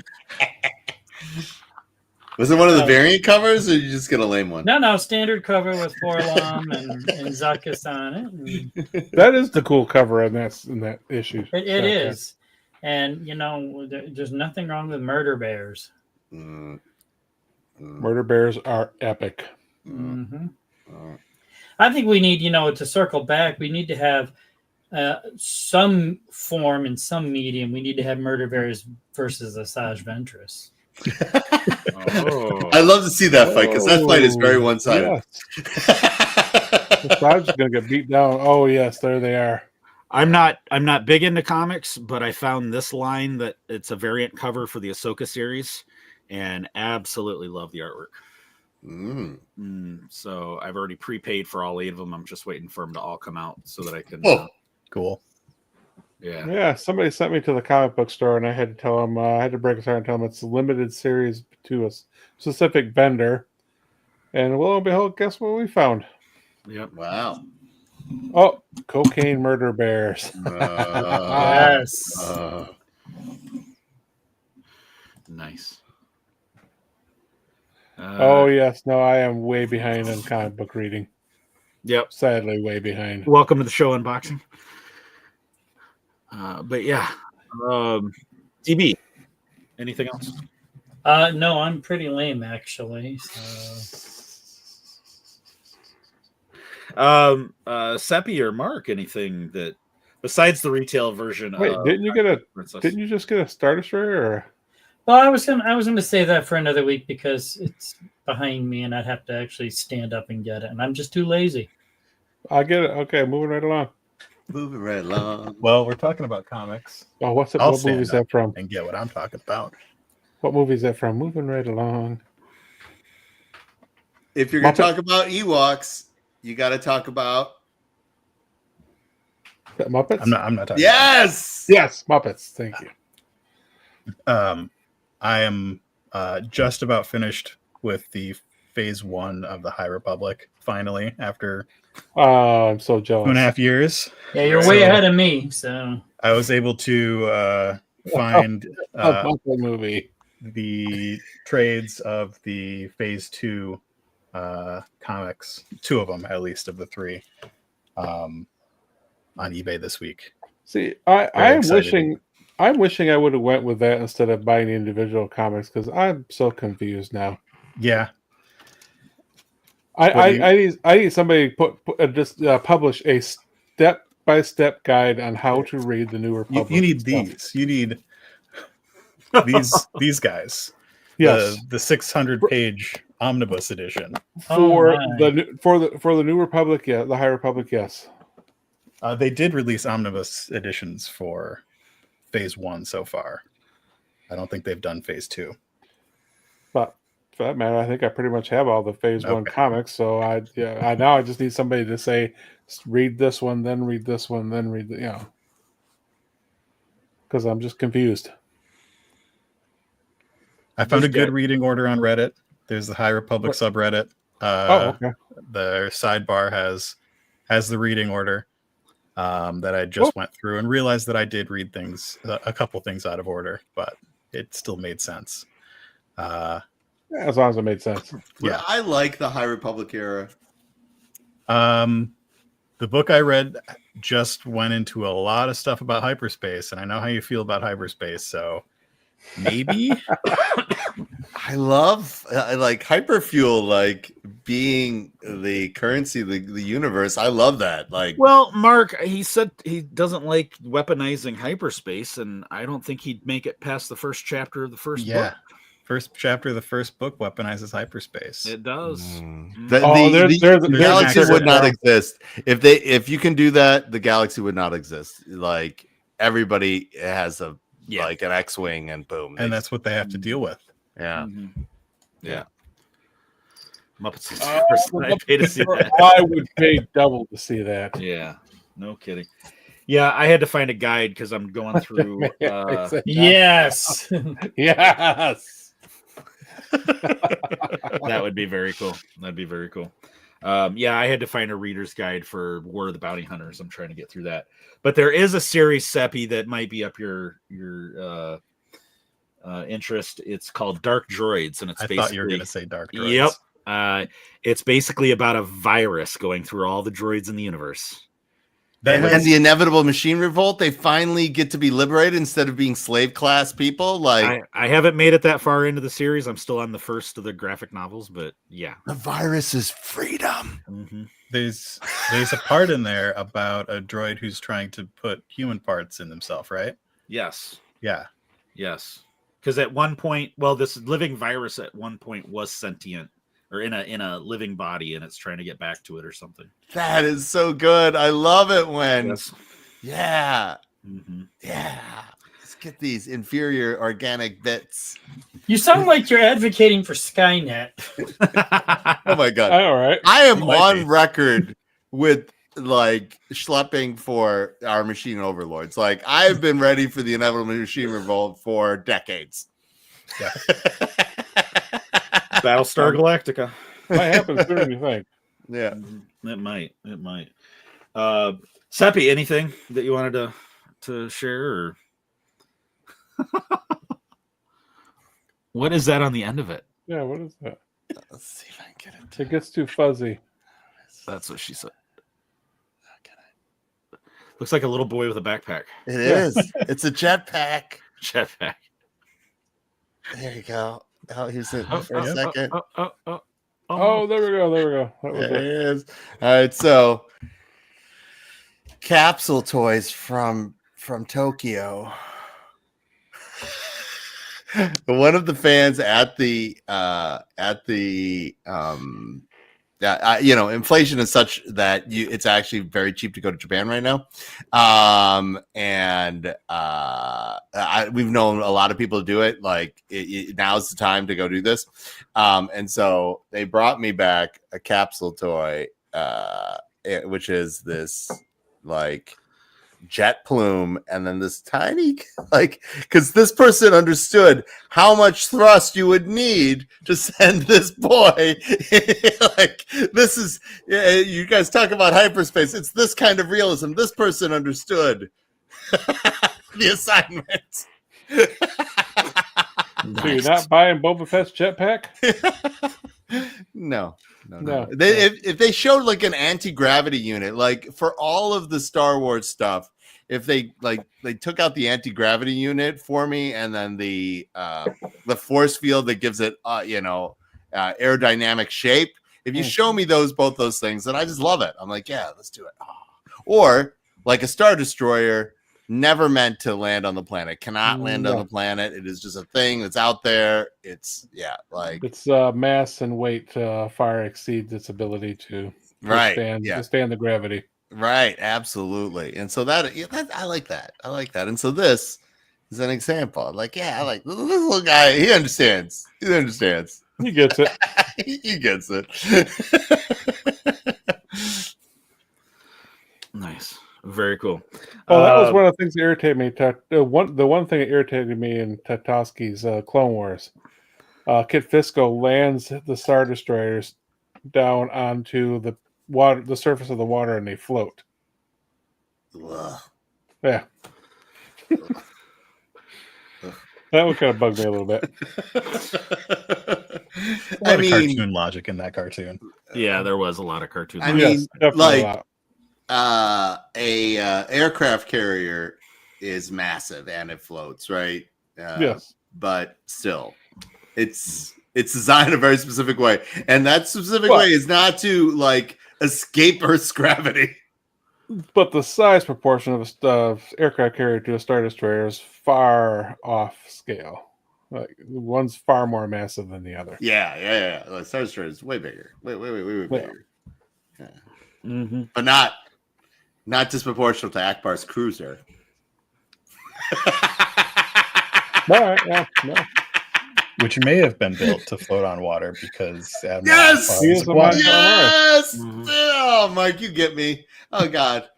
Was it one of the variant covers, or you just get a lame one? No, standard cover with Forlom and Zuckus on it. That is the cool cover in that issue. It is. And, there's nothing wrong with Murder Bears. Murder Bears are epic. Mm-hmm. I think we need, to circle back, we need to have some form in some medium. We need to have Murder Bears versus Asajj Ventress. I'd love to see that fight, because that fight is very one-sided. Yes. Asajj is going to get beat down. Oh, yes, there they are. I'm not big into comics, but I found this line that it's a variant cover for the Ahsoka series, and absolutely love the artwork. So I've already prepaid for all 8 of them. I'm just waiting for them to all come out so that I can. Cool. Yeah. Somebody sent me to the comic book store, and I had to tell them. I had to break it down and tell them it's a limited series to a specific vendor. And lo and behold, guess what we found? Yep. Wow. Oh, cocaine murder bears. Yes. Nice. Oh, yes. No, I am way behind on comic book reading. Yep. Sadly, way behind. Welcome to the show unboxing. But yeah. DB, anything else? No, I'm pretty lame, actually. Seppy or Mark, anything that besides the retail version? Wait, didn't you just get a Star Destroyer? Or? Well, I was gonna save that for another week because it's behind me and I'd have to actually stand up and get it, and I'm just too lazy. I get it. Okay, moving right along. Moving right along. Well, we're talking about comics. Oh, what movie is that from? And get what I'm talking about. What movie is that from? Moving right along. if you're going to Muppet. talk about Ewoks, you got to talk about. Muppets. I'm not talking. Yes. Yes, Muppets. Thank you. I am just about finished with the phase 1 of the High Republic. Finally, after Oh, I'm so jealous. 2.5 years. Yeah, you're way ahead of me. So I was able to find A Muppet movie. the trades of the phase 2 comics, 2 of them at least of the 3, on eBay this week. See, Very I'm excited. wishing I would have went with that instead of buying individual comics because I'm so confused now. Yeah, I need somebody to publish a step-by-step guide on how to read the New Republic. you need stuff. these. You need these guys. Yes. The 600-page omnibus edition. For the New Republic, yeah, the High Republic, yes. They did release omnibus editions for phase 1 so far. I don't think they've done phase 2. But for that matter, I think I pretty much have all the phase 1 comics. So I now I just need somebody to say, read this one, then read this one, then read the, because I'm just confused. I found a good reading order on Reddit. There's the High Republic subreddit. Okay. The sidebar has the reading order that I just went through and realized that I did read things, a couple things out of order, but it still made sense. As long as it made sense. Yeah, I like the High Republic era. The book I read just went into a lot of stuff about hyperspace, and I know how you feel about hyperspace, so maybe. I love like hyperfuel, like being the currency of the universe. I love that. Like, well, Mark, he said he doesn't like weaponizing hyperspace, and I don't think he'd make it past the first chapter of the first book. First chapter of the first book weaponizes hyperspace. It does. The galaxy would not exist if you can do that. The galaxy would not exist. Like everybody has like an X-wing, and boom, and that's what they have to deal with. Yeah, yeah. Muppets is I pay to see that. I would pay double to see that. Yeah, no kidding. Yeah, I had to find a guide because I'm going through. Yes, yes. That would be very cool. That'd be very cool. Yeah, I had to find a reader's guide for War of the Bounty Hunters. I'm trying to get through that. But there is a series, Seppy, that might be up your interest. It's called Dark Droids, and it's I thought you were going to say Dark Droids. Yep. It's basically about a virus going through all the droids in the universe. And the inevitable machine revolt, they finally get to be liberated instead of being slave class people. Like I haven't made it that far into the series. I'm still on the first of the graphic novels, but yeah. The virus is freedom. Mm-hmm. There's a part in there about a droid who's trying to put human parts in himself, right? Yes. Yeah. Yes. Because at one point, well, this living virus at one point was sentient or in a living body, and it's trying to get back to it or something. That is so good. I love it when, yeah, mm-hmm. Yeah. Let's get these inferior organic bits. You sound like you're advocating for Skynet. Oh my god! All right, I am on record with like schlepping for our machine overlords. Like I've been ready for the inevitable machine revolt for decades. Yeah. Battlestar Galactica. Might happen sooner than you think. Yeah, it might. It might. Seppy, anything that you wanted to share? Or... What is that on the end of it? Yeah, what is that? Let's see if I can get it. It gets too fuzzy. That's what she said. Looks like a little boy with a backpack. It is. It's a jetpack. Jetpack. There you go. Oh, here's it for a second. Oh, there we go. There we go. That was there it is. All right, so capsule toys from Tokyo. One of the fans at the inflation is such that it's actually very cheap to go to Japan right now. We've known a lot of people to do it. Like now's the time to go do this. And so they brought me back a capsule toy, which is this like jet plume, and then this tiny because this person understood how much thrust you would need to send this boy like this is you guys talk about hyperspace, it's this kind of realism. This person understood the assignment. So you're not buying Boba Fett's jetpack? No. If they showed like an anti-gravity unit, like for all of the Star Wars stuff, if they took out the anti-gravity unit for me, and then the force field that gives it aerodynamic shape, if you show me both those things, then I just love it. I'm like, yeah, let's do it. Or like a Star Destroyer, never meant to land on the planet, cannot land on the planet. It is just a thing that's out there. It's its mass and weight far exceeds its ability to withstand the gravity. Right, absolutely. And so that I like that. And so this is an example. Like, I like this little guy. He understands. He gets it. He gets it. Nice. Very cool. Oh, that was one of the things that irritated me. The one thing that irritated me in Tatosky's Clone Wars, Kit Fisto lands the Star Destroyers down onto the surface of the water, and they float. Ugh. Yeah. That would kind of bug me a little bit. I mean, cartoon logic in that cartoon. Yeah, there was a lot of cartoon. I mean, a aircraft carrier is massive and it floats, right? Yes, but still, it's designed in a very specific way, and that specific way is not to like escape Earth's gravity. But the size proportion of a aircraft carrier to a Star Destroyer is far off scale. Like one's far more massive than the other. Yeah. Like Star Destroyer is way bigger, way bigger. Yeah. Mm-hmm. But not disproportional to Akbar's cruiser. All right, yeah, no. Which may have been built to float on water because yes. Mm-hmm. Oh, Mike, you get me. Oh God.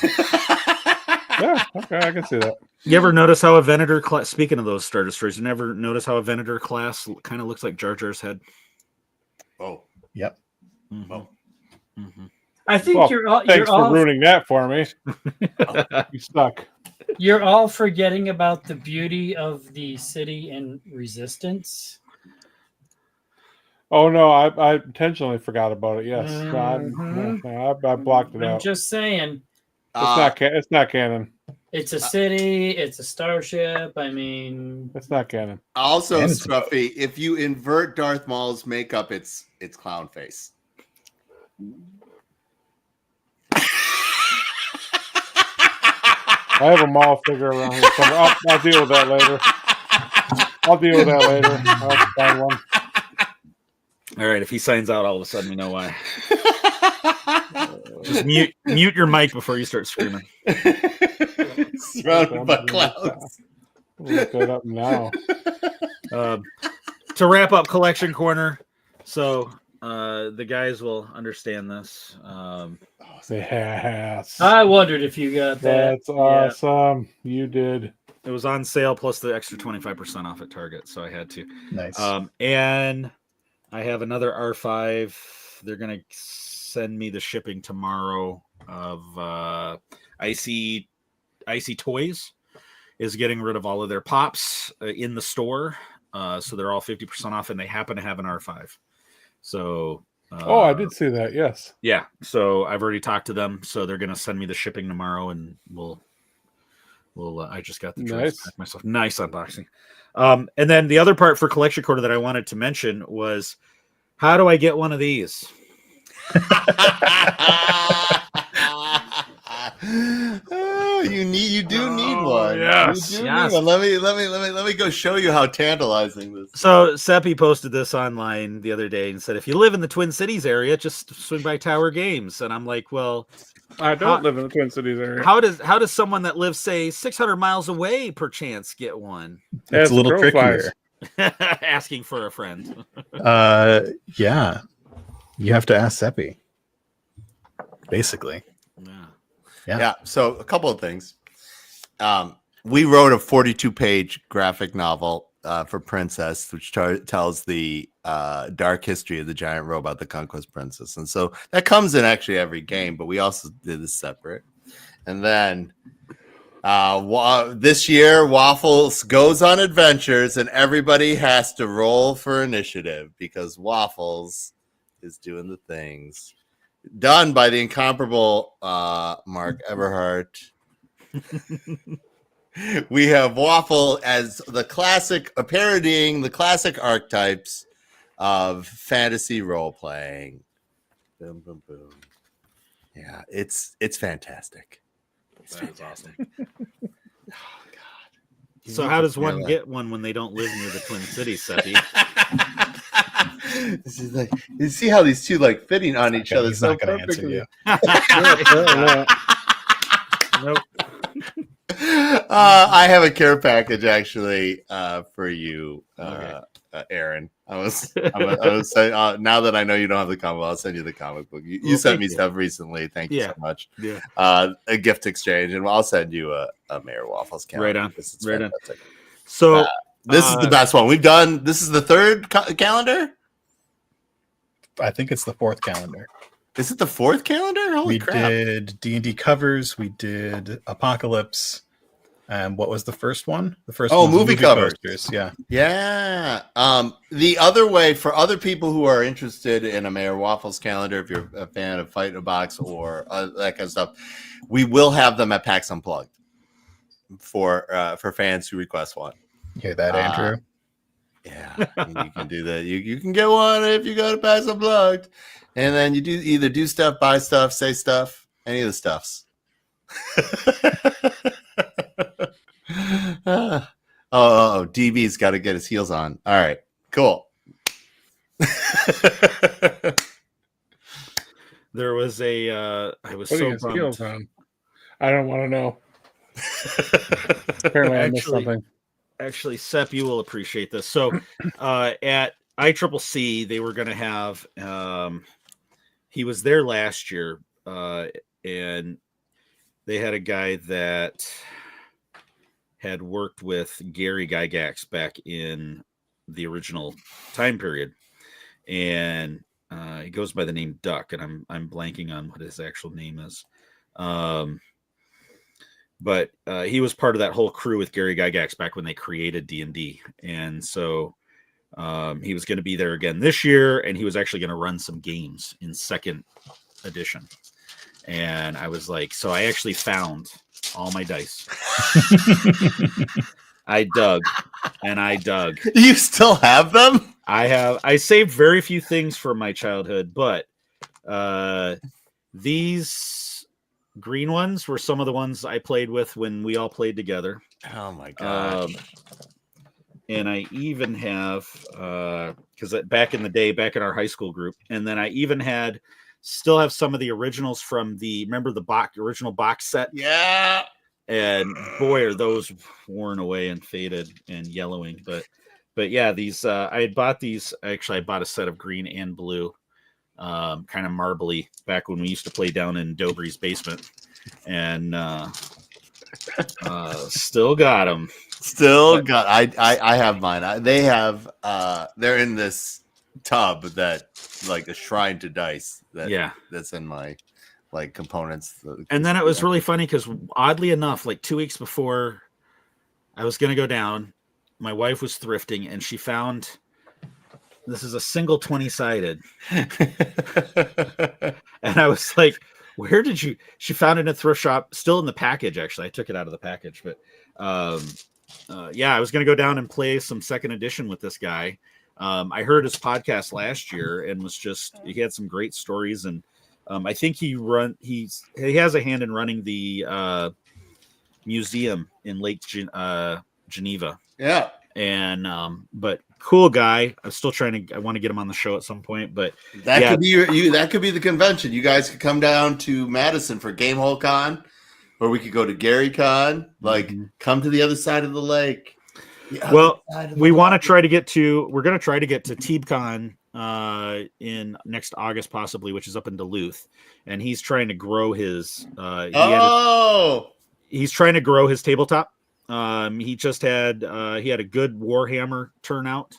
Yeah, okay, I can see that. You ever notice how a Venator class? Speaking of those Star Destroyers, you never notice how a Venator class kind of looks like Jar Jar's head? Oh, yep. Mm-hmm. Oh. Mm-hmm. I think thanks for ruining that for me. You suck. You're all forgetting about the beauty of the city in Resistance. Oh no, I intentionally forgot about it. Yes, Mm-hmm. I blocked it out. I'm just saying, it's not canon. it's a city, it's a starship. I mean, It's not canon. Also, Scruffy, if you invert Darth Maul's makeup, it's clown face. I have a Maul figure around here somewhere. I'll deal with that later. I'll have to find one. All right, if he signs out, all of a sudden we know why. Just mute your mic before you start screaming. Surrounded by clouds. Look that up now. To wrap up Collection Corner, so the guys will understand this. Yes. I wondered if you got that. That's awesome. Yeah. You did. It was on sale plus the extra 25% off at Target, so I had to. Nice. And I have another R5. They're gonna send me the shipping tomorrow of Icy Toys is getting rid of all of their pops in the store. So they're all 50% off, and they happen to have an R5. So I did see that. Yes. Yeah. So I've already talked to them. So they're gonna send me the shipping tomorrow, and we'll I just got the nice. back myself. Nice unboxing. And then the other part for Collection Corner that I wanted to mention was, how do I get one of these? You do need one. Yes, You do yes. need one. Let me go show you how tantalizing this. So Seppy posted this online the other day and said, if you live in the Twin Cities area, just swing by Tower Games. And I'm like, well, I don't live in the Twin Cities area. how does someone that lives, say, 600 miles away perchance get one? It's a little trickier. Asking for a friend. Yeah. You have to ask Seppy. Basically. Yeah. So a couple of things. We wrote a 42-page graphic novel for Princess, which tells the dark history of the giant robot, the Conquest Princess. And so that comes in actually every game, but we also did this separate. And then this year, Waffles goes on adventures, and everybody has to roll for initiative because Waffles is doing the things. Done by the incomparable Mark Everhart. We have Waffle as the classic, parodying the classic archetypes of fantasy role playing. Boom, boom, boom. Yeah, it's fantastic. It's fantastic. Oh God! So how does one get one when they don't live near the Twin Cities, Seppy? This is like, you see how these two like fitting on each other He's so not going to answer perfectly. you. Nope. I have a care package actually for you, Aaron. I was saying, now that I know you don't have the comic book, I'll send you the comic book. You sent me stuff recently. Thank you so much. Yeah. A gift exchange, and I'll send you a Mayor Waffles calendar. Right on. This is Right on. fantastic. So this is the best one we've done. This is the third calendar. I think it's the fourth calendar. Is it the fourth calendar? Holy crap. We did D&D covers. We did Apocalypse. And what was the first one? The first one was movie covers. Posters. Yeah. Yeah. The other way, for other people who are interested in a Mayor Waffles calendar, if you're a fan of Fight in a Box or that kind of stuff, we will have them at PAX Unplugged for fans who request one. You hear that, Andrew? Yeah, you can do that. You can get one if you go to PAX Unplugged, and then you either do stuff, buy stuff, say stuff, any of the stuffs. DB's got to get his heels on. All right, cool. There was I was Putting so his bummed. heels on. I don't want to know. Apparently, I missed something. Actually, Sepp, you will appreciate this. So, at ICCC, they were going to have. He was there last year, and they had a guy that had worked with Gary Gygax back in the original time period, and he goes by the name Duck, and I'm blanking on what his actual name is. But he was part of that whole crew with Gary Gygax back when they created D&D, and so he was going to be there again this year, and he was actually going to run some games in second edition. And I was like, so I actually found all my dice. I dug. You still have them? I saved very few things from my childhood, but these green ones were some of the ones I played with when we all played together. Oh my gosh. And I even have, because back in the day, back in our high school group, and then I even still have some of the originals from remember the original box set? Yeah. And boy, are those worn away and faded and yellowing. But yeah, these, I had bought these, actually I bought a set of green and blue, kind of marbly, back when we used to play down in Dobry's basement, and still got them. I have mine. They have they're in this tub that like a shrine to dice that's in my like components. And then it was really funny because oddly enough, like 2 weeks before I was going to go down, my wife was thrifting and she found, this is a single 20-sided. And I was like, where did she found it in a thrift shop, still in the package. Actually, I took it out of the package, but yeah, I was going to go down and play some second edition with this guy. I heard his podcast last year and he had some great stories. And I think he has a hand in running the museum in Lake Geneva. Yeah. And but cool guy. I'm still I want to get him on the show at some point, but That could be that could be the convention. You guys could come down to Madison for Gamehole Con, or we could go to Gary Con. Like, come to the other side of the lake. Well, we want to try to get to. We're going to try to get to TeebCon in next August, possibly, which is up in Duluth, and he's trying to grow his. He's trying to grow his tabletop. He just had he had a good Warhammer turnout.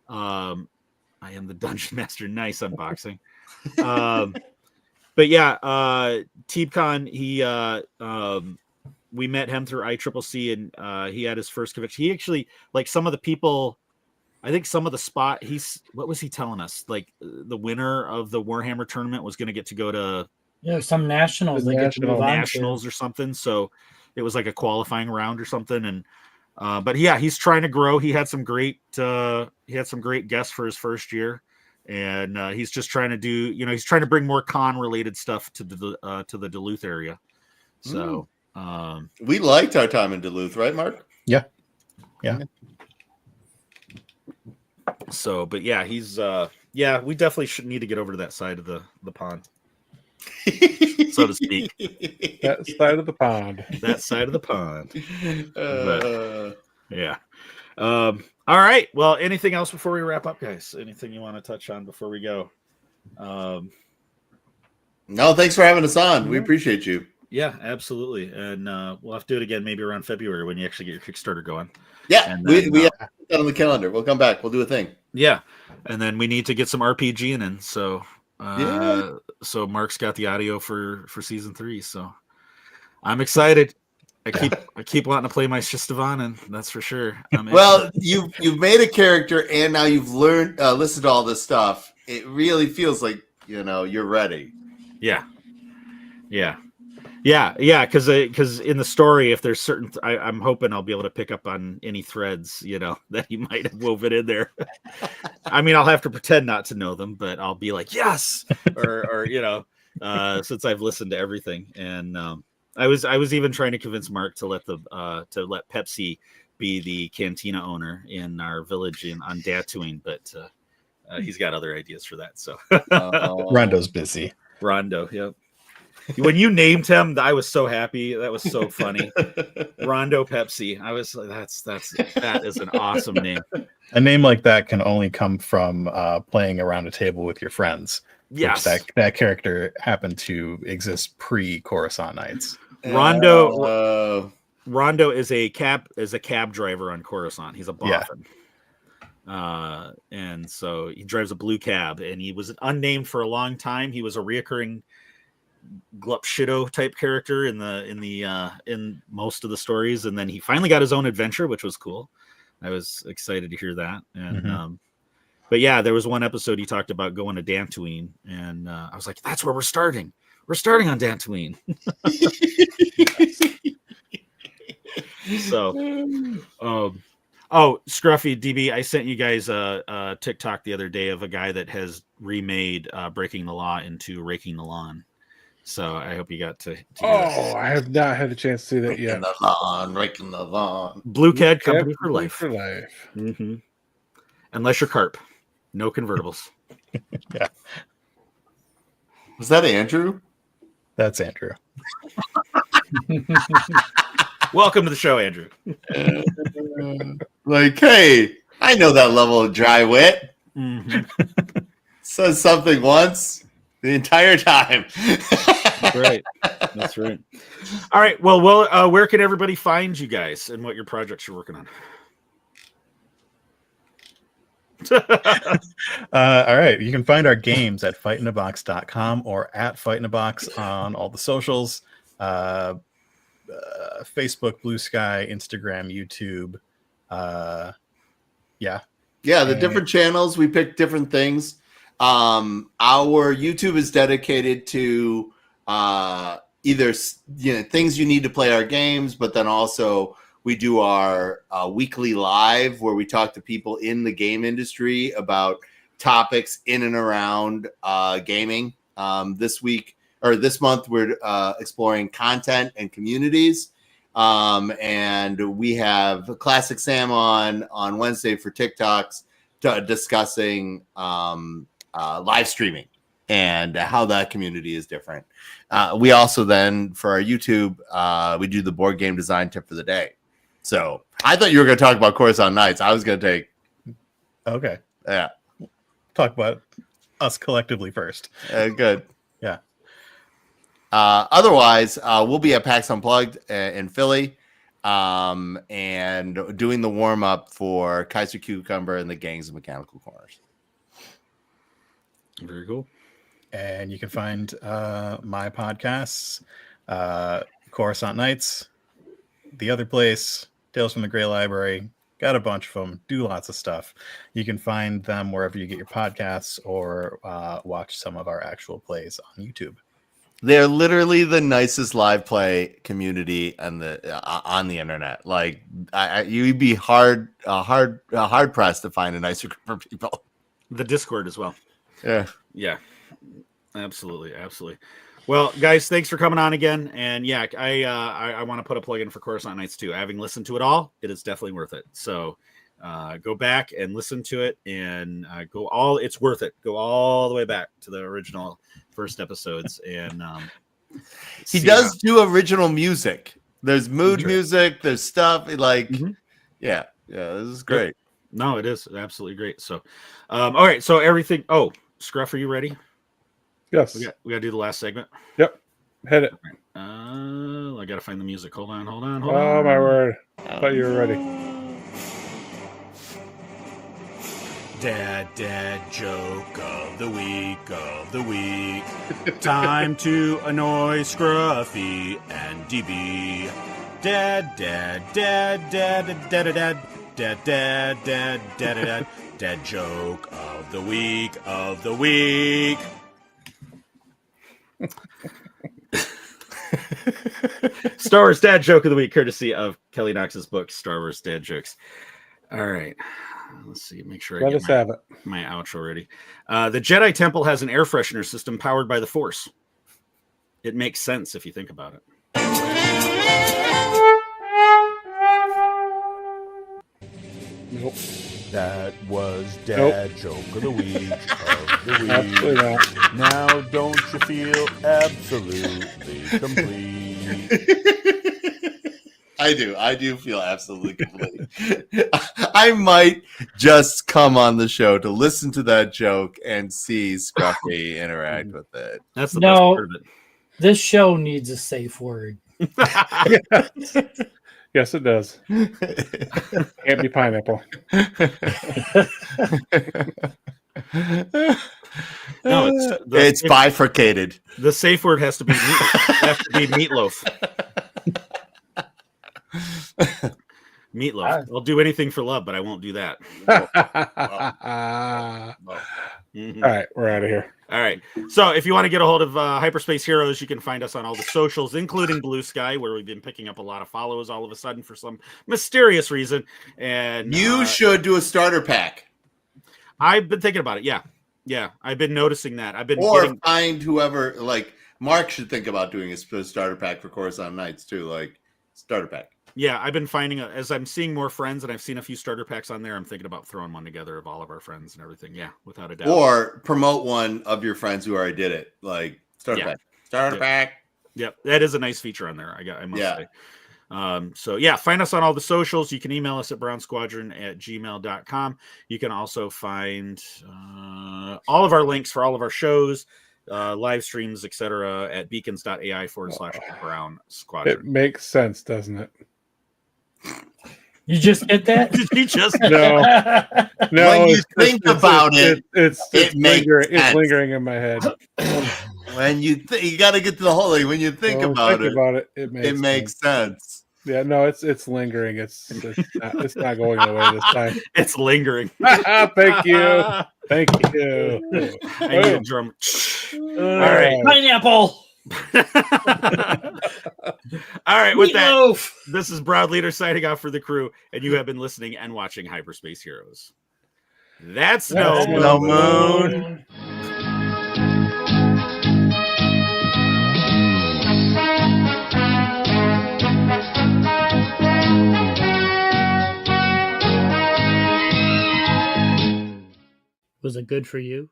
I am the Dungeon Master. Nice unboxing. But yeah, TeebCon, we met him through ICCC, and he had his first convention. He actually, like, some of the people, I think some of the spot, what was he telling us? Like, the winner of the Warhammer tournament was going to get to go to some nationals. They get to move on nationals or something. So it was like a qualifying round or something. And but yeah, he's trying to grow. He had some great guests for his first year, and he's just trying to do, he's trying to bring more con related stuff to the Duluth area. So we liked our time in Duluth, right, Mark? Yeah. So, but yeah, he's we definitely should need to get over to that side of the pond, so to speak. That side of the pond. That side of the pond. But, yeah. All right. Well, anything else before we wrap up, guys? Anything you want to touch on before we go? No, thanks for having us on. We appreciate you. Yeah, absolutely. And we'll have to do it again maybe around February when you actually get your Kickstarter going. Yeah, and then, we have that on the calendar. We'll come back. We'll do a thing. Yeah, and then we need to get some RPGing in. So, so Mark's got the audio for season 3. So I'm excited. I keep wanting to play my Shistavan, and that's for sure. Well, you've made a character, and now you've learned listened to all this stuff. It really feels like you're ready. Yeah. Because in the story, if there's certain, I'm hoping I'll be able to pick up on any threads, that he might have woven in there. I mean, I'll have to pretend not to know them, but I'll be like, yes, or since I've listened to everything. And I was even trying to convince Mark to let Pepsi be the cantina owner in our village on Tatooine, but he's got other ideas for that. So Rondo's busy. Rondo, yep. When you named him, I was so happy. That was so funny. Rondo Pepsi. I was like, that is an awesome name. A name like that can only come from playing around a table with your friends. Yes, that character happened to exist pre-Coruscant Nights. Rondo is a cab driver on Coruscant. He's a boffin. Yeah. And so he drives a blue cab, and he was unnamed for a long time. He was a reoccurring Glupshido type character in most of the stories, and then he finally got his own adventure, which was cool. I was excited to hear that. And but yeah, there was one episode he talked about going to Dantooine, and I was like, that's where we're starting. We're starting on Dantooine. So Scruffy DB, I sent you guys a TikTok the other day of a guy that has remade Breaking the Law into Raking the Lawn. So I hope you got to I have not had a chance to see that yet. Raking the lawn. Blue Cad Company for life. For life. Mm-hmm. Unless you're carp. No convertibles. Yeah. Was that Andrew? That's Andrew. Welcome to the show, Andrew. Like, hey, I know that level of dry wit. Mm-hmm. Says something once the entire time. That's right. That's right. All right. Well, where can everybody find you guys and what your projects you're working on? All right. You can find our games at fightindabox.com or at fightindabox on all the socials. Facebook, Blue Sky, Instagram, YouTube. The different channels, we pick different things. Our YouTube is dedicated to either things you need to play our games, but then also we do our weekly live where we talk to people in the game industry about topics in and around gaming. This month we're exploring content and communities. And we have Classic Sam on Wednesday for TikToks discussing live streaming and how that community is different. We also then, for our YouTube, we do the board game design tip for the day. So I thought you were going to talk about Coruscant Nights. I was going to take... Okay. Yeah. Talk about us collectively first. Good. Yeah. Otherwise, we'll be at PAX Unplugged in Philly and doing the warm-up for Kaiser Cucumber and the Gangs of Mechanical Corners. Very cool. And you can find my podcasts, Coruscant Nights, The Other Place, Tales from the Grey Library. Got a bunch of them. Do lots of stuff. You can find them wherever you get your podcasts or watch some of our actual plays on YouTube. They're literally the nicest live play community on the internet. Like you'd be hard pressed to find a nicer group of people. The Discord as well. Yeah, absolutely. Well, guys, thanks for coming on again. And yeah, I want to put a plug in for Coruscant Nights too. Having listened to it all, it is definitely worth it. So go back and listen to it, and it's worth it. Go all the way back to the original first episodes, and he does do original music. There's mood music. There's stuff like, yeah, this is great. Yep. No, it is absolutely great. So, all right, so everything. Oh, Scruff, are you ready? Yes. We got to do the last segment. Yep. Hit it. I got to find the music. Hold on. Oh, my word. I thought you were ready. Dad joke of the week. Time to annoy Scruffy and DB. Dad joke of the week. Star Wars dad joke of the week, courtesy of Kelly Knox's book, Star Wars Dad Jokes. All right. Let's see. Make sure I get my outro ready. The Jedi Temple has an air freshener system powered by the Force. It makes sense if you think about it. Nope. That was Dad Joke of the Week. Absolutely not. Now don't you feel absolutely complete? I do feel absolutely complete. I might just come on the show to listen to that joke and see Scruffy interact with it. That's the best part of it. This show needs a safe word. Yes, it does. Can't be pineapple. No, it's bifurcated. The safe word has to be meatloaf. Meatloaf. I'll do anything for love, but I won't do that. All right, we're out of here. All right. So if you want to get a hold of Hyperspace Heroes, you can find us on all the socials, including Blue Sky, where we've been picking up a lot of follows all of a sudden for some mysterious reason. And you should do a starter pack. I've been thinking about it. Yeah. I've been noticing that. Find whoever, like Mark should think about doing a starter pack for Coruscant Nights too, like starter pack. Yeah, I've been finding, as I'm seeing more friends and I've seen a few starter packs on there, I'm thinking about throwing one together of all of our friends and everything. Yeah, without a doubt. Or promote one of your friends who already did it, like starter pack. Yep, that is a nice feature on there. I must say. So yeah, find us on all the socials. You can email us at brownsquadron@gmail.com. You can also find all of our links for all of our shows, live streams, etc. at beacons.ai/Brown Squadron. It makes sense, doesn't it? You just get that? Did you just no? When you think about it, it's lingering in my head. When you got to get to the whole thing. When you think about it, it makes sense. Yeah, no, it's lingering. It's not going away this time. It's lingering. Thank you. I need a drum. All right, pineapple. All right, with that, this is Broad Leader signing off for the crew, and you have been listening and watching Hyperspace Heroes. That's no moon. Was it good for you?